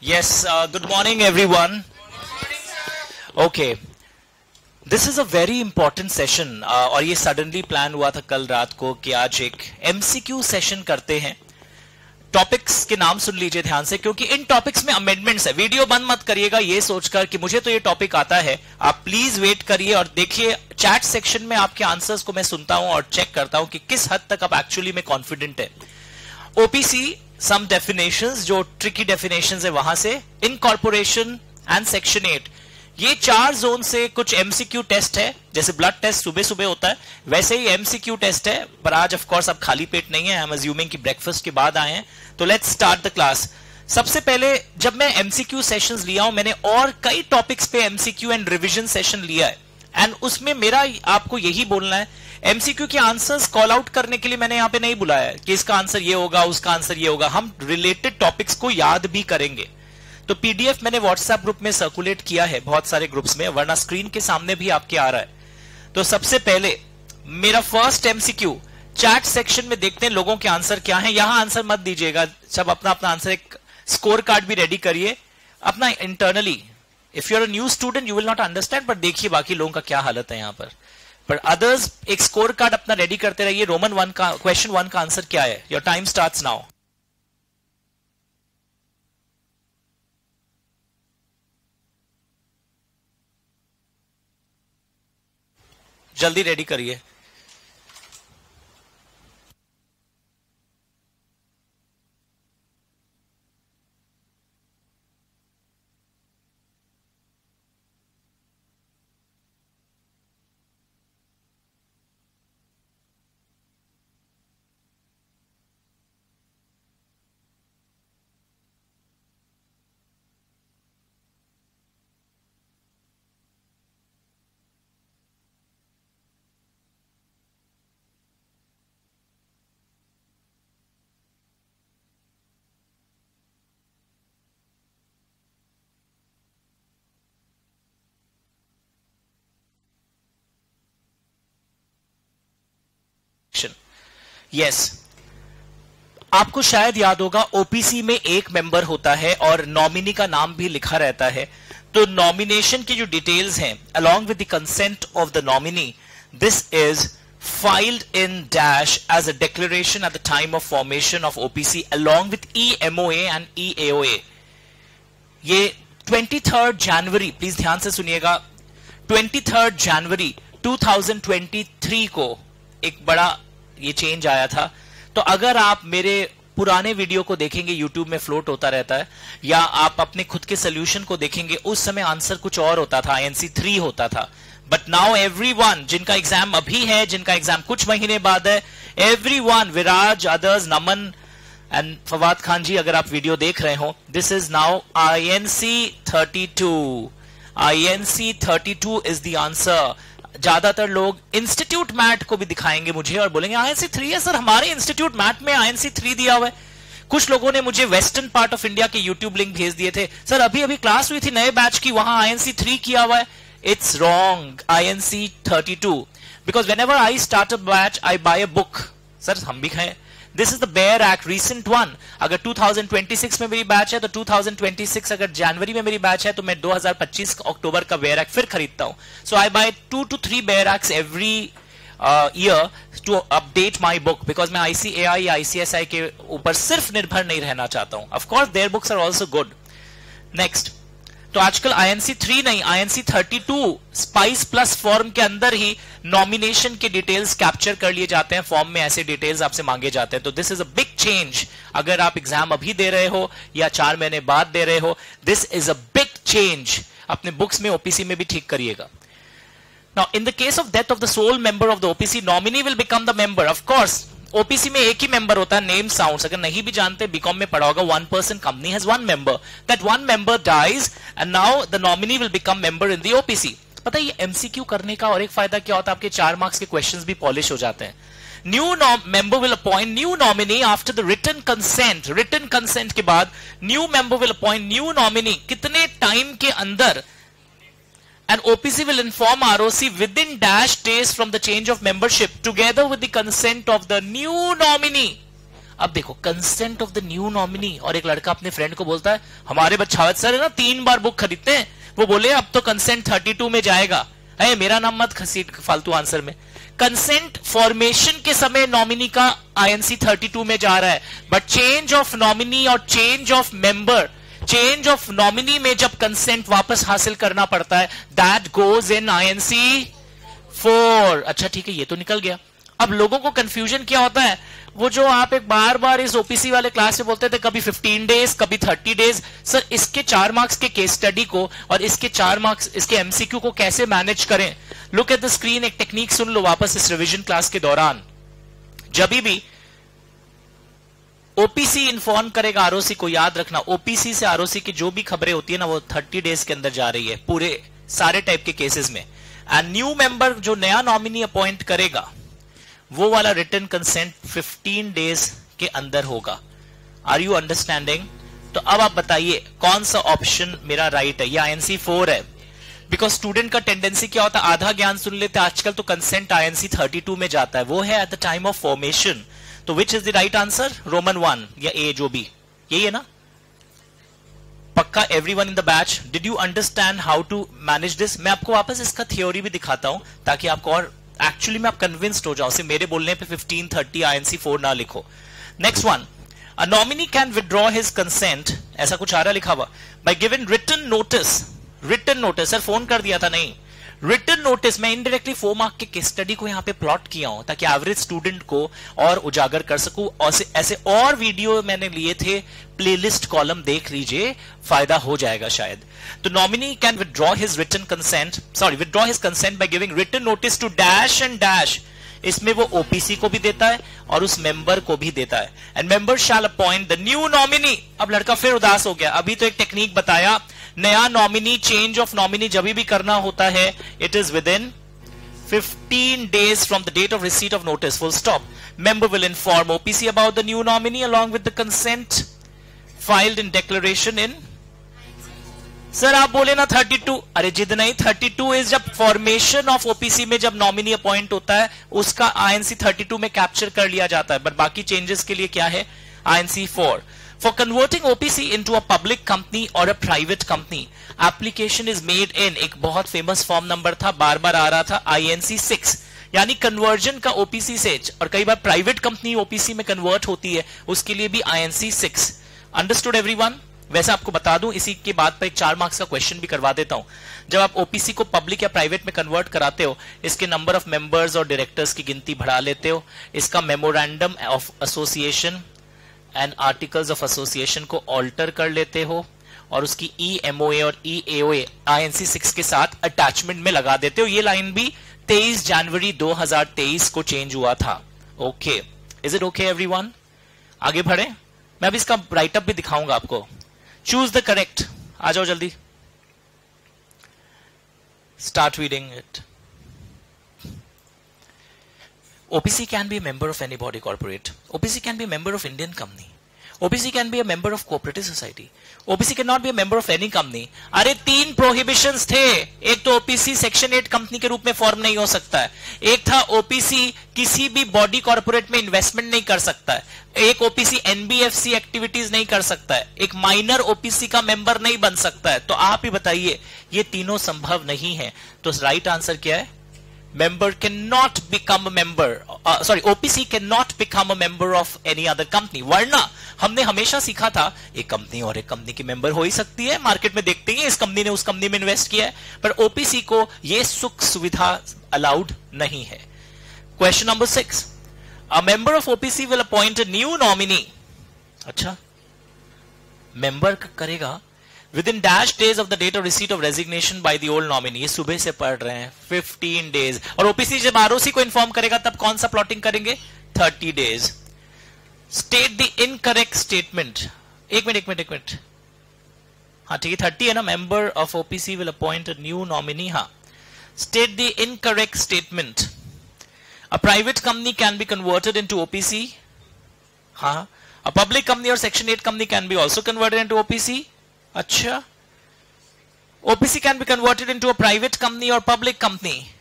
Yes, good morning everyone. Okay, this is a very important session और ये suddenly plan हुआ था कल रात को कि आज एक MCQ session करते हैं. टॉपिक्स के नाम सुन लीजिए ध्यान से क्योंकि इन टॉपिक्स में अमेंडमेंट्स है. वीडियो बंद मत करिएगा ये सोचकर कि मुझे तो ये टॉपिक आता है. आप प्लीज वेट करिए और देखिए चैट सेक्शन में आपके आंसर्स को मैं सुनता हूं और चेक करता हूं कि किस हद तक आप एक्चुअली में कॉन्फिडेंट है. ओपीसी सम डेफिनेशंस जो ट्रिकी डेफिनेशंस है वहां से, इनकॉर्पोरेशन एंड सेक्शन 8, ये 4 जोन से कुछ एमसीक्यू टेस्ट है. जैसे ब्लड टेस्ट सुबह सुबह होता है वैसे ही एमसीक्यू टेस्ट है. पर आज ऑफ कोर्स आप खाली पेट नहीं है. आई एम अज्यूमिंग कि ब्रेकफास्ट के बाद आए हैं. तो लेट्स स्टार्ट द क्लास. सबसे पहले जब मैं एमसीक्यू सेशंस लिया हूं मैंने और कई टॉपिक्स पे एमसीक्यू एंड रिवीजन सेशन लिया है एंड उसमें मेरा आपको यही बोलना है. एमसीक्यू के आंसर्स कॉल आउट करने के लिए मैंने यहां पे नहीं बुलाया कि इसका आंसर ये होगा उसका आंसर ये होगा. हम रिलेटेड टॉपिक्स को याद भी करेंगे. तो पीडीएफ मैंने व्हाट्सएप ग्रुप में सर्कुलेट किया है बहुत सारे ग्रुप्स में, वरना स्क्रीन के सामने भी आपके आ रहा है. तो सबसे पहले मेरा फर्स्ट एमसीक्यू चैट सेक्शन में देखते हैं लोगों के आंसर क्या है. यहां आंसर मत दीजिएगा, सब अपना अपना आंसर, एक स्कोर कार्ड भी रेडी करिए अपना internally. If you are a new student you will not understand, but देखिए बाकी लोगों का क्या हालत है यहां पर अदर्स एक स्कोर कार्ड अपना रेडी करते रहिए. रोमन 1 का क्वेश्चन 1 का आंसर क्या है? Your time starts now. जल्दी रेडी करिए. यस, आपको शायद याद होगा ओपीसी में एक मेंबर होता है और नॉमिनी का नाम भी लिखा रहता है. तो नॉमिनेशन की जो डिटेल्स हैं along with the consent of the nominee, this is filed in dash as a declaration at the time of formation of OPC along with EMOA and EAOA. ये 23 जनवरी, प्लीज ध्यान से सुनिएगा, 23 जनवरी 2023 को एक बड़ा ये चेंज आया था. तो अगर आप मेरे पुराने वीडियो को देखेंगे, YouTube में फ्लोट होता रहता है, या आप अपने खुद के सोल्यूशन को देखेंगे, उस समय आंसर कुछ और होता था, INC 3 होता था. बट नाउ एवरीवन जिनका एग्जाम अभी है, जिनका एग्जाम कुछ महीने बाद है, everyone, Viraj, others, Naman and Fawad Khan ji, अगर आप वीडियो देख रहे हो, this is now INC 32. INC 32 is the answer. ज्यादातर लोग इंस्टीट्यूट मैट को भी दिखाएंगे मुझे और बोलेंगे INC 3 है सर, हमारे इंस्टीट्यूट मैट में INC 3 दिया हुआ है. कुछ लोगों ने मुझे वेस्टर्न पार्ट ऑफ इंडिया के यूट्यूब लिंक भेज दिए थे, सर अभी अभी क्लास हुई थी नए बैच की, वहां INC 3 किया हुआ है. It's wrong. INC 32. Because whenever I start a batch, I buy a book. Sir, हम भी खाएं. This is the Bear Act, recent one. अगर 2026 में मेरी बैच है तो 2026 अगर जनवरी में मेरी बैच है तो मैं 2025 अक्टूबर का Bear Act फिर खरीदता हूं. So I buy 2 to 3 Bear Acts every year to update my book because मैं ICAI या ICSI के ऊपर सिर्फ निर्भर नहीं रहना चाहता हूं. Of course, their books are also good. Next. तो आजकल INC 3 नहीं, INC 32 स्पाइस प्लस फॉर्म के अंदर ही नॉमिनेशन के डिटेल्स कैप्चर कर लिए जाते हैं. फॉर्म में ऐसे डिटेल्स आपसे मांगे जाते हैं. तो this is a big change. अगर आप एग्जाम अभी दे रहे हो या 4 महीने बाद दे रहे हो, this is a big change. अपने बुक्स में ओपीसी में भी ठीक करिएगा. Now in the case of death of the sole member of the OPC, nominee will become the member. Of course OPC में एक ही मेंबर होता है, नेम साउंड्स. अगर नहीं भी जानते, बीकॉम में पढ़ा होगा, 1 person company has 1 member. That 1 member dies and now the nominee will become member in the OPC. पता है ये एमसीक्यू करने का और एक फायदा क्या होता है, आपके 4 मार्क्स के क्वेश्चंस भी पॉलिश हो जाते हैं. New member will appoint new nominee after the written consent. Written consent के बाद new member will appoint new nominee. कितने टाइम के अंदर? And OPC will inform ROC within dash days from the change of membership together with the consent of the new nominee. अब देखो, consent of the new nominee, और एक लड़का अपने friend को बोलता है हमारे बच्चावत सर है ना 3 बार बुक खरीदते हैं, वो बोले अब तो कंसेंट 32 में जाएगा, है मेरा नाम मत खसीट फालतू आंसर में। कंसेंट फॉर्मेशन के समय नॉमिनी का आईएनसी 32 में जा रहा है, बट चेंज ऑफ नॉमिनी और change of member, change of nominee में जब कंसेंट वापस हासिल करना पड़ता है, दैट गोज इन आईएनसी 4। अच्छा ठीक है, ये तो निकल गया। अब लोगों को कंफ्यूजन क्या होता है, वो जो आप एक बार बार इस ओपीसी वाले क्लास में बोलते थे कभी 15 डेज कभी 30 डेज, सर इसके 4 मार्क्स के केस स्टडी को और इसके 4 मार्क्स इसके एमसीक्यू को कैसे मैनेज करें? लुक एट द स्क्रीन, एक टेक्निक सुन लो वापस इस रिवीजन क्लास के दौरान। जब भी ओपीसी इन्फॉर्म करेगा आरओसी को, याद रखना ओपीसी से आरओसी की जो भी खबरें होती है ना वो 30 डेज के अंदर जा रही है पूरे सारे टाइप के केसेस में। एंड न्यू मेंबर जो नया नॉमिनी अपॉइंट करेगा वो वाला रिटर्न कंसेंट 15 डेज के अंदर होगा। Are you understanding? तो अब आप बताइए कौन सा ऑप्शन मेरा राइट है? ये आईएनसी 4 है। बिकॉज स्टूडेंट का टेंडेंसी क्या होता है, आधा ज्ञान सुन लेते आजकल, तो कंसेंट आईएनसी 32 में जाता है, वो है at the time of formation. तो which is the right answer? Roman 1 या ए, जो भी, यही है ना? पक्का everyone in the batch, did you understand how to manage this? मैं आपको वापस इसका थ्योरी भी दिखाता हूं ताकि आपको और एक्चुअली में आप कन्विंस्ड हो जाओ, सिर्फ मेरे बोलने पे 15, 30 आईएनसी 4 ना लिखो। Next one, a nominee can withdraw his consent, ऐसा कुछ आ रहा लिखा हुआ, by given written notice. Written notice, sir phone कर दिया था नहीं, रिटन नोटिस। मैं इनडायरेक्टली 4 मार्क के केस स्टडी को यहां पे प्लॉट किया हूं ताकि एवरेज स्टूडेंट को और उजागर कर सकूं। और ऐसे और वीडियो मैंने लिए थे, प्लेलिस्ट कॉलम देख लीजिए, फायदा हो जाएगा शायद। तो nominee can withdraw his written consent, sorry withdraw his consent by giving written notice to dash and dash. इसमें वो ओपीसी को भी देता है और उस मेंबर को भी देता है। And member shall appoint the new nominee. अब लड़का फिर उदास हो गया, अभी तो एक टेक्निक बताया, नया नॉमिनी, चेंज ऑफ नॉमिनी जब भी करना होता है, it is with in 15 days from the date of receipt of notice, full stop. Member will inform OPC about the new nominee along with the consent filed in declaration in, sir आप बोले ना 32, अरे जिद नहीं, 32 is जब formation of OPC में जब nominee appoint होता है उसका आईएनसी 32 में कैप्चर कर लिया जाता है, बट बाकी चेंजेस के लिए क्या है INC 4। For converting OPC into a public company or a private company, application is made in, एक बहुत फेमस फॉर्म नंबर था, बार बार आ रहा था, INC 6, यानी कन्वर्जन का ओपीसी से, और कई बार प्राइवेट कंपनी ओपीसी में कन्वर्ट होती है, उसके लिए भी INC 6। Understood everyone? वैसे आपको बता दूं, इसी के बाद पर एक 4 मार्क्स का क्वेश्चन भी करवा देता हूं। जब आप ओपीसी को पब्लिक या प्राइवेट में कन्वर्ट कराते हो, इसके नंबर ऑफ मेंबर्स और डायरेक्टर्स की गिनती बढ़ा लेते हो, इसका memorandum of association and articles of association को ऑल्टर कर लेते हो, और उसकी ईएमओए और ईएओए आईएनसी 6 के साथ अटैचमेंट में लगा देते हो। ये लाइन भी 23 जनवरी 2023 को चेंज हुआ था। Okay, is it okay everyone? आगे बढ़े, मैं अभी इसका राइटअप भी दिखाऊंगा आपको। चूज द करेक्ट, आ जाओ जल्दी, start reading it. OPC can be a member of any body corporate. OPC can be a member of Indian company. OPC can be a member of cooperative society. OPC cannot be a member of any company. अरे 3 prohibitions थे, एक तो OPC section 8 company के रूप में form नहीं हो सकता है, एक था OPC किसी भी बॉडी कॉर्पोरेट में इन्वेस्टमेंट नहीं कर सकता है, एक OPC NBFC एक्टिविटीज नहीं कर सकता है, एक माइनर OPC का मेंबर नहीं बन सकता है। तो आप ही बताइए, ये तीनों संभव नहीं है। तो राइट आंसर क्या है? Member cannot become a member, OPC cannot become a member of any other company. वरना हमने हमेशा सीखा था एक कंपनी और एक कंपनी की मेंबर हो ही सकती है, मार्केट में देखते हैं इस कंपनी ने उस कंपनी में इन्वेस्ट किया है, पर ओपीसी को यह सुख सुविधा अलाउड नहीं है। Question number 6, a member of OPC will appoint a new nominee. अच्छा, मेंबर करेगा within dash days of the date of receipt of resignation by the old nominee। ये सुबह से पढ़ रहे हैं, 15 days। और ओपीसी जब आरओसी को इन्फॉर्म करेगा तब कौन सा प्लॉटिंग करेंगे? 30 days। State the incorrect statement. एक मिनट, हाँ ठीक है, 30 है ना। Member of OPC will appoint a new nominee. हाँ, state the incorrect statement. A private company can be converted into OPC. हाँ, अ पब्लिक कंपनी और section 8 company can be also converted into OPC. अच्छा, OPC can be converted into a private company or public company.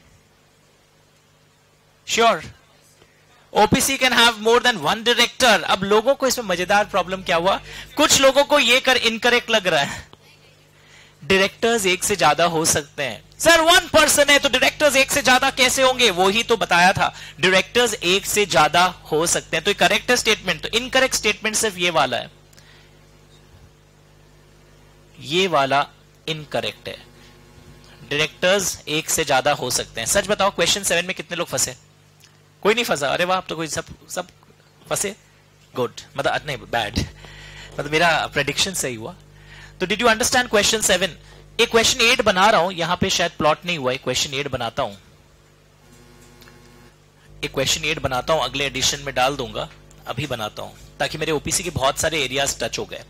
Sure. OPC can have more than one director. अब लोगों को इसमें मजेदार problem क्या हुआ, कुछ लोगों को ये कर इनकरेक्ट लग रहा है, डायरेक्टर्स एक से ज्यादा हो सकते हैं। सर 1 पर्सन है तो डायरेक्टर्स एक से ज्यादा कैसे होंगे, वो ही तो बताया था, डायरेक्टर्स एक से ज्यादा हो सकते हैं। तो करेक्ट स्टेटमेंट, तो इनकरेक्ट स्टेटमेंट सिर्फ ये वाला है, ये वाला इनकरेक्ट है, डायरेक्टर्स एक से ज्यादा हो सकते हैं। सच बताओ क्वेश्चन 7 में कितने लोग फंसे? कोई नहीं फंसा? अरे वाह, अब तो कोई सब फंसे, गुड, मतलब नहीं बैड, मतलब मेरा प्रेडिक्शन सही हुआ। तो डिड यू अंडरस्टैंड क्वेश्चन 7? एक क्वेश्चन 8 बना रहा हूं, यहां पे शायद प्लॉट नहीं हुआ है, क्वेश्चन 8 बनाता हूं, एक क्वेश्चन 8 बनाता हूं, अगले एडिशन में डाल दूंगा, अभी बनाता हूं ताकि मेरे ओपीसी के बहुत सारे एरियाज टच हो गए।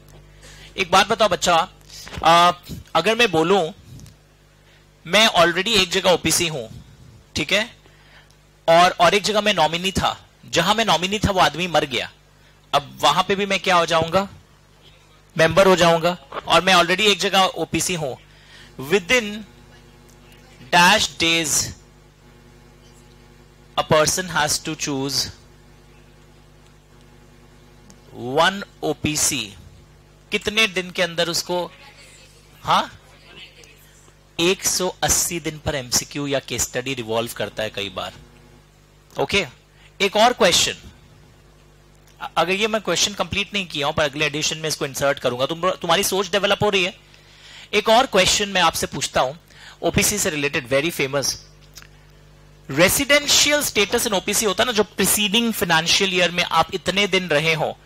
एक बात बताओ बच्चा, अगर मैं बोलूं मैं ऑलरेडी एक जगह ओपीसी हूं, ठीक है, और एक जगह मैं नॉमिनी था, जहां मैं नॉमिनी था वो आदमी मर गया, अब वहां पे भी मैं क्या हो जाऊंगा, मेंबर हो जाऊंगा, और मैं ऑलरेडी एक जगह ओपीसी हूं, within dash days a person has to choose 1 OPC, कितने दिन के अंदर उसको, हाँ 180 दिन पर एमसीक्यू या केस स्टडी रिवॉल्व करता है कई बार। ओके, एक और क्वेश्चन, अगर ये मैं क्वेश्चन कंप्लीट नहीं किया हूं पर अगले एडिशन में इसको इंसर्ट करूंगा, तुम्हारी सोच डेवलप हो रही है। एक और क्वेश्चन मैं आपसे पूछता हूं ओपीसी से related, very famous, residential status in OPC होता है ना, जो प्रीसीडिंग फाइनेंशियल ईयर में आप इतने दिन रहे हो,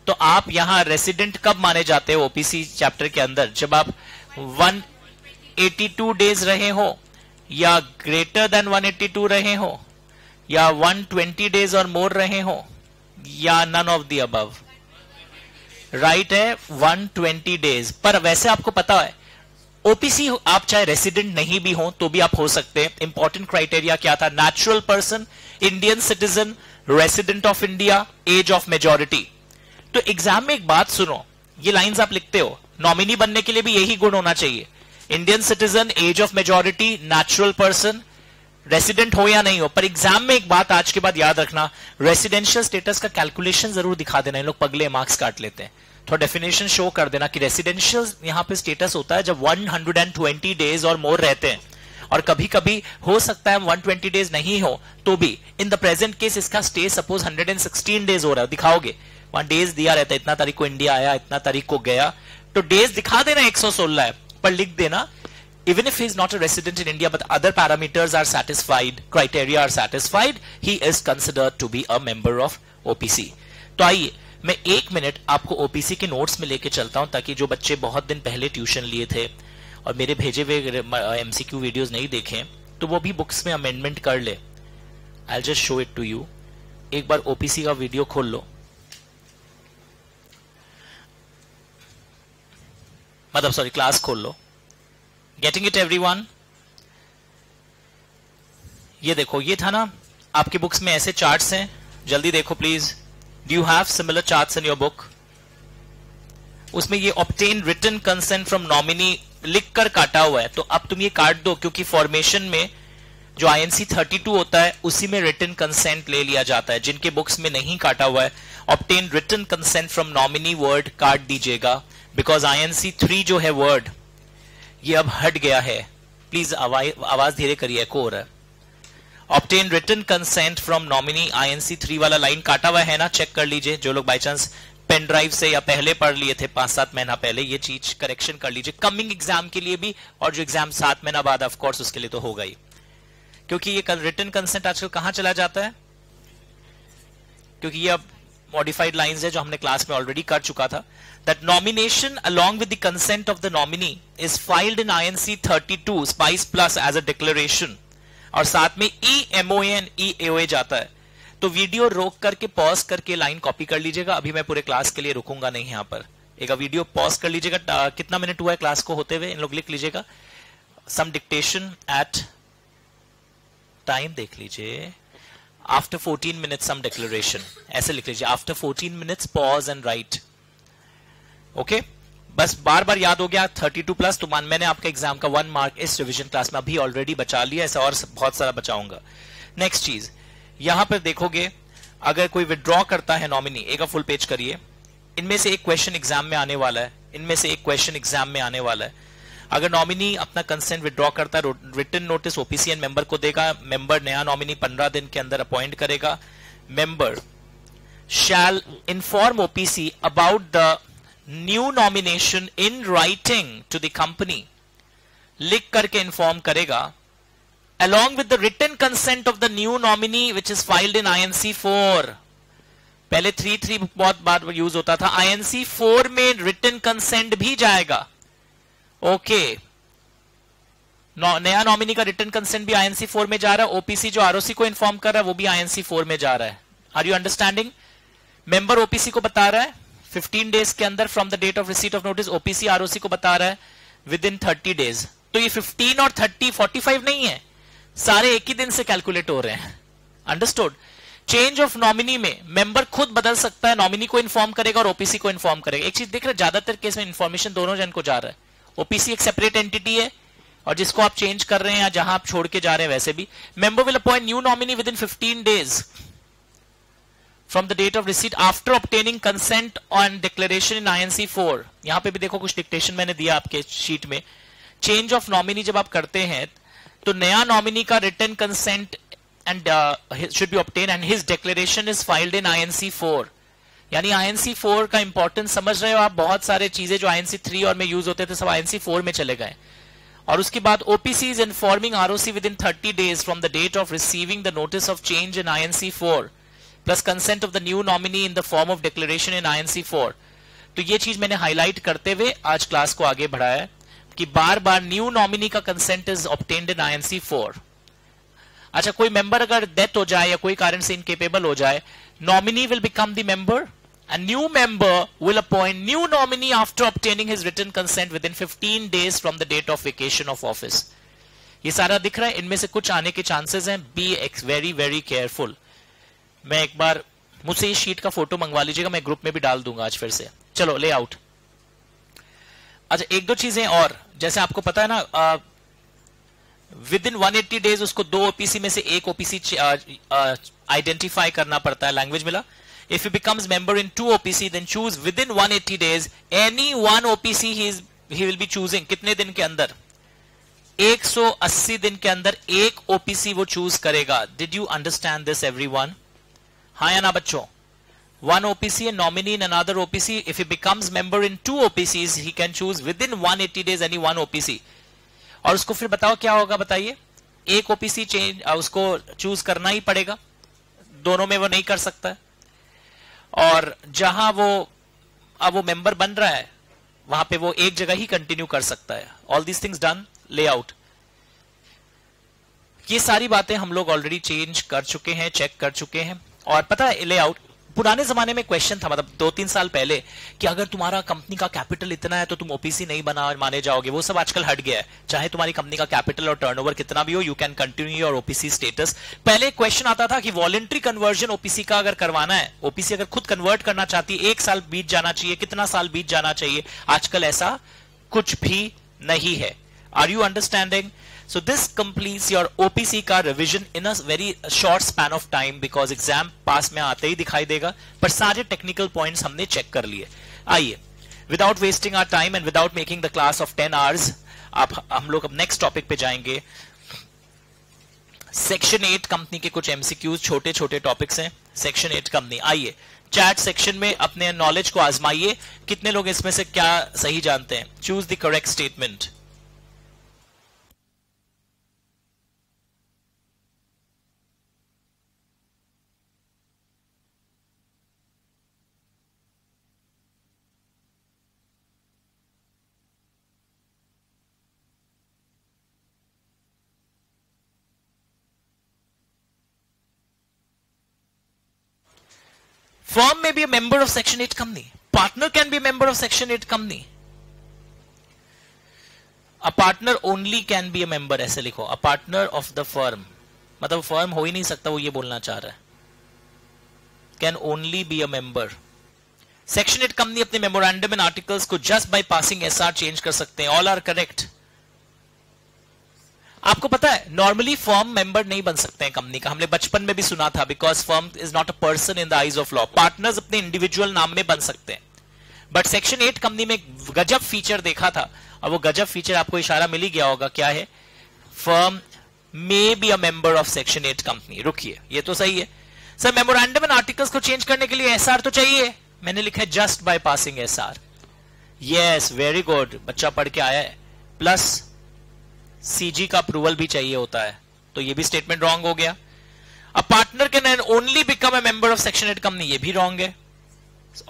तो आप यहां रेसिडेंट कब माने जाते हो ओपीसी चैप्टर के अंदर? जब आप 182 डेज रहे हो, या ग्रेटर देन 182 रहे हो, या 120 डेज और मोर रहे हो, या none of the above. Right है 120 डेज। पर वैसे आपको पता है ओपीसी आप चाहे रेसिडेंट नहीं भी हो तो भी आप हो सकते हैं। इंपॉर्टेंट क्राइटेरिया क्या था? Natural person, Indian citizen, resident of India, age of majority. तो एग्जाम में एक बात सुनो, ये लाइंस आप लिखते हो, नॉमिनी बनने के लिए भी यही गुण होना चाहिए, Indian citizen, age of majority, natural person, resident हो या नहीं हो। पर एग्जाम में एक बात आज के बाद याद रखना, रेसिडेंशियल स्टेटस का कैलकुलेशन जरूर दिखा देना, इन लोग पगले मार्क्स काट लेते हैं, थोड़ा डेफिनेशन शो कर देना कि रेसिडेंशियल यहां पे स्टेटस होता है जब 120 डेज और मोर रहते हैं, और कभी कभी हो सकता है 120 डेज नहीं हो तो भी। इन द प्रेजेंट केस इसका स्टे सपोज 116 डेज हो रहा है, दिखाओगे, वहां डेज दिया रहता है, इतना तारीख को इंडिया आया, इतना तारीख को गया, तो डेज दिखा देना 116 है, पर लिख देना even if he is not a resident in India but other parameters are satisfied, criteria are satisfied, he is considered to be a member of OPC। तो आइए मैं 1 मिनट आपको OPC के नोट्स में लेके चलता हूं, ताकि जो बच्चे बहुत दिन पहले ट्यूशन लिए थे और मेरे भेजे हुए MCQ वीडियोस नहीं देखे तो वो भी बुक्स में अमेंडमेंट कर ले। I'll just show it to you। एक बार OPC का वीडियो खोल लो, मतलब सॉरी क्लास खोल लो। Getting it everyone? ये देखो, ये था ना आपकी बुक्स में ऐसे चार्ट्स हैं, जल्दी देखो please. Do you have similar charts in your book? उसमें ये obtain written consent from nominee लिखकर काटा हुआ है, तो अब तुम ये काट दो, क्योंकि फॉर्मेशन में जो INC 32 होता है उसी में रिटन कंसेंट ले लिया जाता है। जिनके बुक्स में नहीं काटा हुआ है, obtain written consent from nominee word काट दीजिएगा, बिकॉज INC 3 जो है वर्ड ये अब हट गया है। प्लीज आवाज धीरे करिए, एको हो रहा है। Obtain written consent from nominee INC 3 वाला लाइन काटा हुआ है ना, चेक कर लीजिए। जो लोग बाई चांस पेन ड्राइव से या पहले पढ़ लिए थे 5-7 महीना पहले, ये चीज करेक्शन कर लीजिए कमिंग एग्जाम के लिए भी, और जो एग्जाम 7 महीना बाद ऑफ कोर्स उसके लिए तो होगा ही, क्योंकि ये रिटन कंसेंट आजकल कहां चला जाता है, क्योंकि ये अब मॉडिफाइड लाइंस है जो हमने क्लास में ऑलरेडी कर चुका था। That nomination along with the consent of the nominee is filed in INC 32 Spice Plus as a declaration, और साथ में EMOA EAOA जाता है। तो वीडियो रोक करके पॉज करके लाइन कॉपी कर लीजिएगा। अभी मैं पूरे क्लास के लिए रुकूंगा नहीं यहाँ पर, एक वीडियो पॉज कर लीजिएगा। कितना मिनट हुआ है क्लास को होते हुए, इन लोग लिख लीजिएगा। सम डिक्टेशन एट टाइम देख लीजिए, आफ्टर 14 मिनट्स सम डिक्लेरेशन, ऐसे लिख लीजिए, after 14 minutes pause and right. Okay, बस बार बार याद हो गया 32 प्लस। तो मैंने आपका एग्जाम का 1 मार्क इस रिवीजन क्लास में अभी ऑलरेडी बचा लिया, ऐसा और बहुत सारा बचाऊंगा। नेक्स्ट चीज यहां पर देखोगे, अगर कोई विड्रॉ करता है नॉमिनी, एक फुल पेज करिए, इनमें से एक क्वेश्चन एग्जाम में आने वाला है, इनमें से एक क्वेश्चन एग्जाम में आने वाला है। अगर नॉमिनी अपना कंसेंट विड्रॉ करता है, रिटन नोटिस ओपीसीएन मेंबर को देगा, मेंबर नया नॉमिनी 15 दिन के अंदर अपॉइंट करेगा। Member shall inform OPC about the new nomination in writing to the company, लिख करके इन्फॉर्म करेगा, along with the written consent of the new nominee which is filed in INC 4। पहले 3 बहुत बार यूज होता था, INC 4 में written consent भी जाएगा। ओके, नया नॉमिनी का written consent भी INC 4 में जा रहा है, ओपीसी जो आरओसी को इन्फॉर्म कर रहा है वो भी INC 4 में जा रहा है। Are you understanding? Member OPC को बता रहा है 15 डेज के अंदर from the date of receipt of notice, OPC ROC को बता रहा है विद इन 30 डेज। तो ये 15 और 30 45 नहीं है, सारे एक ही दिन से कैलकुलेट हो रहे हैं। अंडरस्टूड? चेंज ऑफ नॉमिनी में मेंबर खुद बदल सकता है, नॉमिनी को इन्फॉर्म करेगा और ओपीसी को इन्फॉर्म करेगा। एक चीज देख रहे हैं, ज्यादातर केस में इन्फॉर्मेशन दोनों जन को जा रहा है। ओपीसी एक सेपरेट एंटिटी है और जिसको आप चेंज कर रहे हैं या जहां आप छोड़ के जा रहे हैं वैसे भी। Member will appoint new nominee within 15 days from the date of receipt after obtaining consent on declaration in INC 4। यहां पे भी देखो कुछ डिक्टेशन मैंने दिया आपके शीट में। चेंज ऑफ नॉमिनी जब आप करते हैं तो नया नॉमिनी का written consent and should be obtain and his declaration is filed in INC 4। यानी INC 4 का इंपॉर्टेंस समझ रहे हो आप? बहुत सारे चीजें जो INC 3 और में यूज होते थे सब INC 4 में चले गए। और उसके बाद OPC is informing ROC within 30 days from the date of receiving the notice of change in INC 4 plus consent of the new nominee in the form of declaration in INC 4। तो ये चीज मैंने highlight करते हुए आज class को आगे बढ़ाया कि बार बार न्यू नॉमिनी का consent is obtained in INC 4। अच्छा, कोई मेंबर अगर डेथ हो जाए या कोई कारण से इनकेपेबल हो जाए, nominee will become the member and new member will appoint new nominee after obtaining his written consent within 15 days from the date of vacation of office. ये सारा दिख रहा है, इनमें से कुछ आने के चांसेस हैं। Be very very careful. मैं एक बार मुझसे इस शीट का फोटो मंगवा लीजिएगा, मैं ग्रुप में भी डाल दूंगा आज फिर से। चलो ले आउट। अच्छा, एक दो चीजें और, जैसे आपको पता है ना, विद इन 180 डेज उसको 2 ओपीसी में से एक ओपीसी आइडेंटिफाई करना पड़ता है। लैंग्वेज मिला? If he becomes member in 2 OPC then choose within 180 days any 1 OPC he will be choosing. कितने दिन के अंदर? 180 दिन के अंदर एक ओपीसी वो चूज करेगा। Did you understand this everyone? हाँ या ना बच्चों? 1 OPC and nominee in another OPC. If he becomes member in 2 OPCs, he can choose within 180 days any 1 OPC. और उसको फिर बताओ क्या होगा, बताइए? एक OPC चेंज उसको चूज करना ही पड़ेगा, दोनों में वो नहीं कर सकता है। और जहां वो मेंबर बन रहा है वहां पे वो एक जगह ही कंटिन्यू कर सकता है। All these things done. Layout, ये सारी बातें हम लोग ऑलरेडी चेंज कर चुके हैं, चेक कर चुके हैं। और पता है, लेआउट पुराने जमाने में क्वेश्चन था, मतलब 2-3 साल पहले, कि अगर तुम्हारा कंपनी का कैपिटल इतना है तो तुम ओपीसी नहीं बना माने जाओगे। वो सब आजकल हट गया है। चाहे तुम्हारी कंपनी का कैपिटल और टर्नओवर कितना भी हो, you can continue your OPC status. पहले क्वेश्चन आता था कि वॉलंटरी कन्वर्जन ओपीसी का अगर करवाना है, ओपीसी अगर खुद कन्वर्ट करना चाहती है, 1 साल बीत जाना चाहिए, कितना साल बीत जाना चाहिए? आजकल ऐसा कुछ भी नहीं है। Are you understanding? So this completes your OPC का revision in a very short span of time because exam पास में आते ही दिखाई देगा, पर सारे technical points हमने check कर लिए। आइए, without wasting our time and without making the class of 10 hours, हम लोग अब next topic पे जाएंगे। Section 8 कंपनी के कुछ MCQs, छोटे छोटे टॉपिक्स हैं। Section 8 कंपनी, आइए चैट सेक्शन में अपने नॉलेज को आजमाइए। कितने लोग इसमें से क्या सही जानते हैं? Choose the correct statement. Firm may be a member of Section 8 company. Partner can be a member of Section 8 company. A partner only can be a member, ऐसे लिखो। A partner of the firm, मतलब firm हो ही नहीं सकता, वो ये बोलना चाह रहा है। Can only be a member. Section 8 company अपने मेमोरेंडम एंड आर्टिकल्स को just by passing SR change कर सकते हैं। All are correct. आपको पता है नॉर्मली फर्म मेंबर नहीं बन सकते हैं कंपनी का, हमने बचपन में भी सुना था, because firm is not a person in the eyes of law. Partners अपने इंडिविजुअल नाम में बन सकते हैं, बट सेक्शन 8 कंपनी में गजब फीचर देखा था, और वो गजब फीचर आपको इशारा मिल ही गया होगा, क्या है? Firm may be a member of section 8 company. रुकिए, ये तो सही है सर, मेमोरेंडम एंड आर्टिकल्स को चेंज करने के लिए एसआर तो चाहिए, मैंने लिखा है just by passing SR. Yes, very good, बच्चा पढ़ के आया है। प्लस सीजी का अप्रूवल भी चाहिए होता है, तो ये भी स्टेटमेंट रॉन्ग हो गया। A partner can only become a member of section 8 company, ये भी रॉन्ग है।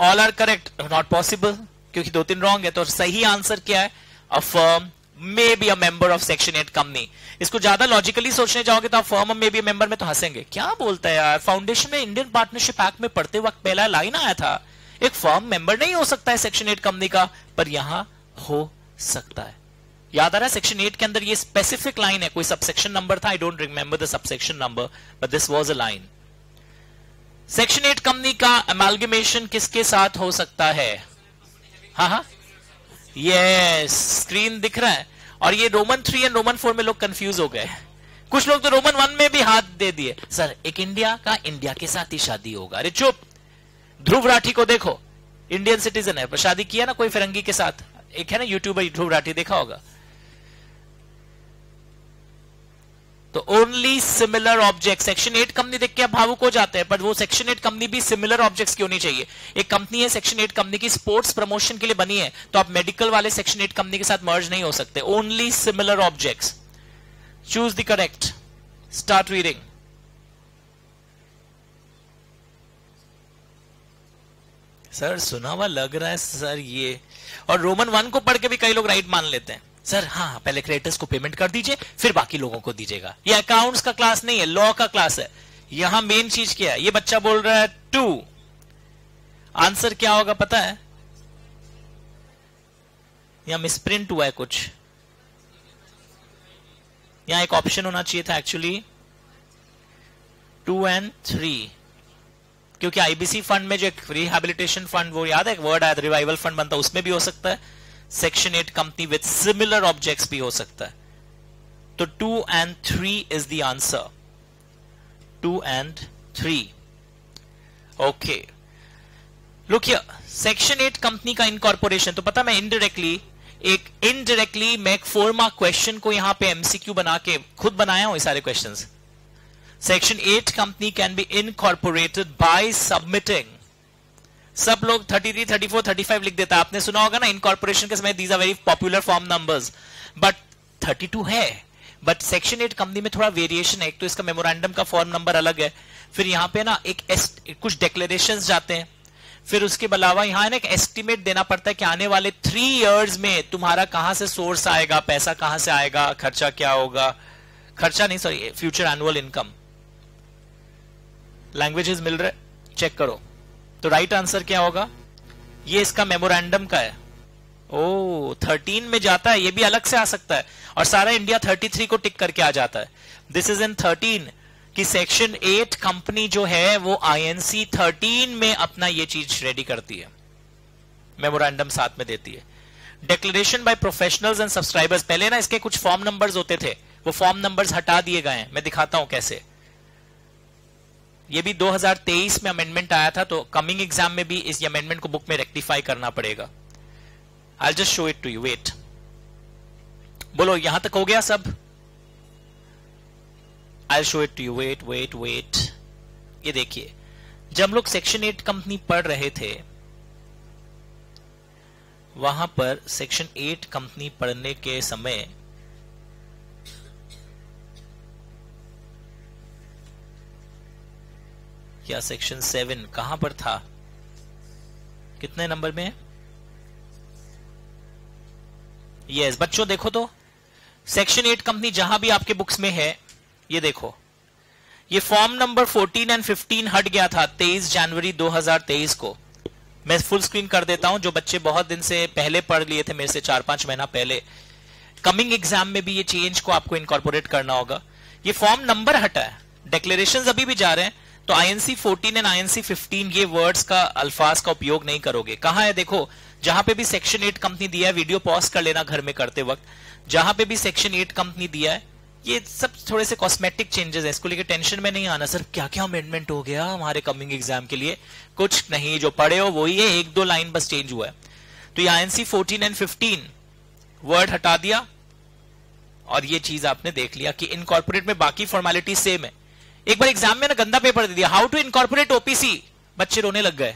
All are correct, not possible, क्योंकि 2-3 रॉन्ग है। तो सही आंसर क्या है? A firm may be a member of section 8 company. इसको ज्यादा लॉजिकली सोचने जाओगे तो आप फर्म में भी मेंबर में तो हंसेंगे, क्या बोलता है यार। फाउंडेशन में इंडियन पार्टनरशिप एक्ट में पढ़ते वक्त पहला लाइन आया था, एक फर्म मेंबर नहीं हो सकता है सेक्शन 8 कंपनी का, पर यहां हो सकता है। याद आ रहा है सेक्शन 8 के अंदर ये स्पेसिफिक लाइन है, कोई सबसेक्शन नंबर था, I don't remember the subsection number, but this was a line. Section 8 company का अमालगमेशन किसके साथ हो सकता है? हाँ, यस, स्क्रीन दिख रहा है। और ये रोमन 3 और रोमन 4 में लोग कंफ्यूज हो गए, कुछ लोग तो रोमन 1 में भी हाथ दे दिए, सर एक इंडिया का इंडिया के साथ ही शादी होगा। अरे चुप, ध्रुव राठी को देखो, इंडियन सिटीजन है पर शादी किया ना कोई फिरंगी के साथ, एक है ना यूट्यूबर ध्रुव राठी, देखा होगा। तो only similar object, section 8 company देख के आप भावुक हो जाते हैं, पर वो सेक्शन 8 कंपनी भी सिमिलर ऑब्जेक्ट्स क्यों नहीं चाहिए? एक कंपनी है सेक्शन 8 कंपनी की, स्पोर्ट्स प्रमोशन के लिए बनी है, तो आप मेडिकल वाले सेक्शन 8 कंपनी के साथ मर्ज नहीं हो सकते। Only similar objects. Choose the correct, start reading. Sir सुना हुआ लग रहा है सर ये, और रोमन 1 को पढ़ के भी कई लोग राइट मान लेते हैं। सर हाँ, पहले क्रिएटर्स को पेमेंट कर दीजिए, फिर बाकी लोगों को दीजिएगा। ये अकाउंट्स का क्लास नहीं है, लॉ का क्लास है। यहां मेन चीज क्या है? ये बच्चा बोल रहा है 2, आंसर क्या होगा पता है? यहां मिसप्रिंट हुआ है कुछ, यहां एक ऑप्शन होना चाहिए था एक्चुअली 2 and 3, क्योंकि आईबीसी फंड में जो एक रिहैबिलिटेशन फंड, वो याद है एक वर्ड आया था, रिवाइवल फंड बनता, उसमें भी हो सकता है। Section 8 company with similar objects भी हो सकता है। तो 2 and 3 is the answer, 2 and 3। Okay, look here, section 8 company का इनकॉर्पोरेशन, तो पता मैं इनडायरेक्टली मैं एक 4 मार्क क्वेश्चन को यहां पे एमसीक्यू बना के खुद बनाया हूं ये सारे questions. Section 8 company can be incorporated by submitting, सब लोग 33, 34, 35 लिख देता है, आपने सुना होगा ना इनकॉर्पोरेशन के समय, these are very popular form numbers, but 32 है। बट सेक्शन 8 कंपनी में थोड़ा वेरिएशन है, एक तो इसका मेमोरेंडम का फॉर्म नंबर अलग है, फिर यहां पे ना कुछ डिक्लेरेशंस जाते हैं, फिर उसके अलावा यहां है ना एक एस्टिमेट देना पड़ता है कि आने वाले 3 इयर्स में तुम्हारा कहां से सोर्स आएगा, पैसा कहां से आएगा, खर्चा क्या होगा, खर्चा नहीं sorry, future annual income. Languages मिल रहे, चेक करो। तो राइट आंसर क्या होगा? ये इसका मेमोरेंडम का है। ओ 13 में जाता है, ये भी अलग से आ सकता है, और सारा इंडिया 33 को टिक करके आ जाता है। दिस इज इन 13 कि सेक्शन 8 कंपनी जो है वो INC 13 में अपना ये चीज रेडी करती है, मेमोरेंडम साथ में देती है। Declaration by professionals and subscribers, पहले ना इसके कुछ फॉर्म नंबर्स होते थे, वो फॉर्म नंबर्स हटा दिए गए हैं, मैं दिखाता हूं कैसे। ये भी 2023 में अमेंडमेंट आया था, तो कमिंग एग्जाम में भी इस अमेंडमेंट को बुक में रेक्टिफाई करना पड़ेगा। I just show it to you, wait. बोलो यहां तक हो गया सब? I show it to you, wait wait wait. ये देखिए, जब हम लोग सेक्शन 8 कंपनी पढ़ रहे थे, वहां पर सेक्शन 8 कंपनी पढ़ने के समय क्या सेक्शन 7 कहां पर था, कितने नंबर में? यस बच्चों देखो तो, सेक्शन 8 कंपनी जहां भी आपके बुक्स में है, ये देखो, ये फॉर्म नंबर 14 एंड 15 हट गया था 23 जनवरी 2023 को। मैं फुल स्क्रीन कर देता हूं, जो बच्चे बहुत दिन से पहले पढ़ लिए थे मेरे से 4-5 महीना पहले, कमिंग एग्जाम में भी ये चेंज को आपको इनकॉर्पोरेट करना होगा। ये फॉर्म नंबर हटा है, डिक्लेरेशंस अभी भी जा रहे हैं, तो INC 14 एंड INC 15 ये वर्ड्स का अल्फाज का उपयोग नहीं करोगे। कहां है देखो, जहां पे भी सेक्शन 8 कंपनी दिया है, वीडियो पॉज कर लेना घर में करते वक्त, जहां पे भी सेक्शन 8 कंपनी दिया है ये सब थोड़े से कॉस्मेटिक चेंजेस है, इसको लेकर टेंशन में नहीं आना सर क्या क्या अमेंडमेंट हो गया हमारे कमिंग एग्जाम के लिए। कुछ नहीं, जो पढ़े हो वही है, एक दो लाइन बस चेंज हुआ है। तो ये आईएनसी 14 एंड 15 वर्ड हटा दिया और ये चीज आपने देख लिया कि इनकॉर्पोरेट में बाकी फॉर्मेलिटी सेम है। एक बार एग्जाम में ना गंदा पेपर दे दिया, हाउ टू इनकॉर्पोरेट ओपीसी, बच्चे रोने लग गए।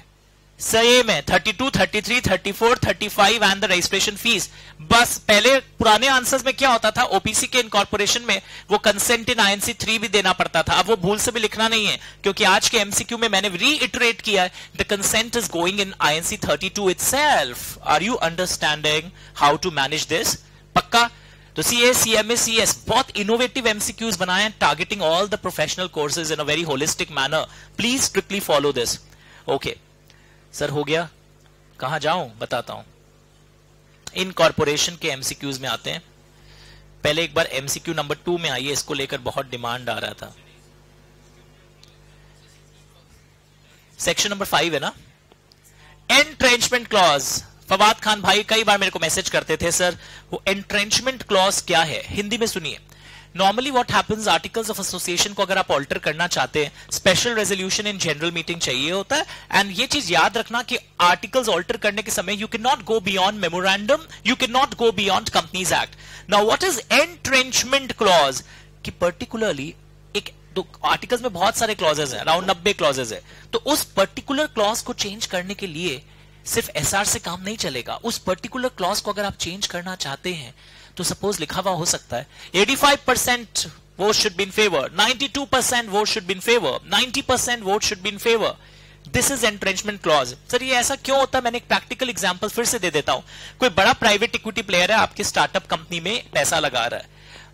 सेम है 32, 33, 34, 35 एंड द रजिस्ट्रेशन फीस। बस पहले पुराने आंसर्स में क्या होता था, ओपीसी के इनकॉर्पोरेशन में वो कंसेंट इन आईएनसी 3 भी देना पड़ता था। अब वो भूल से भी लिखना नहीं है, क्योंकि आज के एमसीक्यू में मैंने रीइटरेट किया है, the consent is going in INC 32 itself. Are you understanding how to manage this? पक्का? तो सीए, सीएमए, सीएस बहुत इनोवेटिव एमसीक्यूज बनाए हैं, targeting all the professional courses in a very holistic manner. Please strictly follow this. Okay sir, हो गया? कहां जाऊं? बताता हूं। इनकॉर्पोरेशन के एमसीक्यूज में आते हैं। पहले एक बार एमसीक्यू नंबर 2 में आइए, इसको लेकर बहुत डिमांड आ रहा था। सेक्शन नंबर 5 है ना, एंट्रेंचमेंट क्लॉज। फवाद खान भाई कई बार मेरे को मैसेज करते थे, सर वो एंट्रेंचमेंट क्लॉज क्या है, हिंदी में सुनिए। Normally what happens, articles of association को अगर आप ऑल्टर करना चाहते हैं, special resolution in general meeting चाहिए होता है। एंड ये चीज याद रखना कि आर्टिकल्स ऑल्टर करने के समय you can not go beyond memorandum, you can not go beyond companies act. Now what is entrenchment clause? कि पर्टिकुलरली एक दो आर्टिकल्स में बहुत सारे क्लॉजेज हैं, अराउंड 90 क्लॉजेज है, तो उस पर्टिकुलर क्लॉज को चेंज करने के लिए सिर्फ एसआर से काम नहीं चलेगा। उस पर्टिकुलर क्लॉज को अगर आप चेंज करना चाहते हैं तो सपोज लिखा हुआ हो सकता है 85% vote should be in favour, 92% vote should be in favour, 90% vote should be in favour. This is entrenchment clause. Sir ये ऐसा क्यों होता है? मैंने एक प्रैक्टिकल एग्जांपल फिर से दे देता हूं। कोई बड़ा प्राइवेट इक्विटी प्लेयर है, आपकी स्टार्टअप कंपनी में पैसा लगा रहा है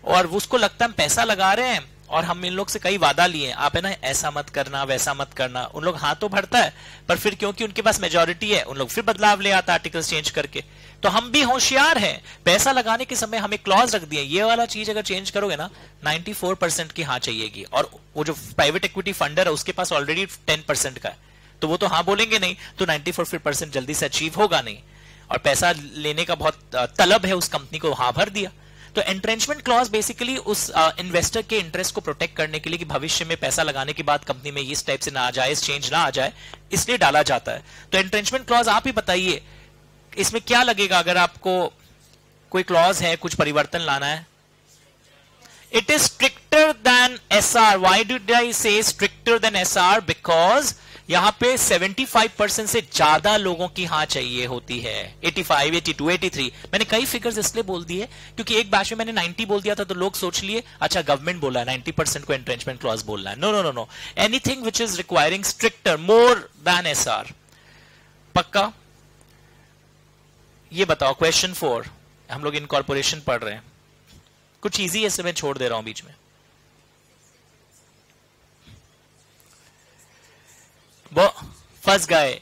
और उसको लगता है हम पैसा लगा रहे हैं और हम इन लोग से कई वादा लिए, आप है ना ऐसा मत करना वैसा मत करना। उन लोग हाँ तो भरता है, पर फिर क्योंकि उनके पास मेजोरिटी है, उन लोग फिर बदलाव ले आता आर्टिकल्स चेंज करके। तो हम भी होशियार हैं, पैसा लगाने के समय हमें क्लॉज रख दिए, ये वाला चीज अगर चेंज करोगे ना 94% की हाँ चाहिएगी, और वो जो प्राइवेट इक्विटी फंडर है उसके पास ऑलरेडी 10% का है, तो वो तो हाँ बोलेंगे नहीं, तो 94% जल्दी से अचीव होगा नहीं, और पैसा लेने का बहुत तलब है उस कंपनी को, हाँ भर दिया। तो एंट्रेंचमेंट क्लॉज बेसिकली उस इन्वेस्टर के इंटरेस्ट को प्रोटेक्ट करने के लिए कि भविष्य में पैसा लगाने के बाद कंपनी में इस टाइप से ना आ जाए, चेंज ना आ जाए, इसलिए डाला जाता है। तो एंट्रेंचमेंट क्लॉज आप ही बताइए इसमें क्या लगेगा अगर आपको कोई क्लॉज है, कुछ परिवर्तन लाना है? It is stricter than SR. Why did I say stricter than SR? Because यहां पे 75% से ज्यादा लोगों की हाँ चाहिए होती है, 85, 82, 83। मैंने कई फिगर्स इसलिए बोल दिए क्योंकि एक बैच में मैंने 90 बोल दिया था, तो लोग सोच लिए अच्छा गवर्नमेंट बोला है 90% को एंट्रेंचमेंट क्लॉज बोलना है। No no no no, anything which is requiring stricter more than SR. पक्का? ये बताओ क्वेश्चन 4, हम लोग इनकॉर्पोरेशन पढ़ रहे हैं, कुछ इजी है, मैं छोड़ दे रहा हूं बीच में। वो फंस गए।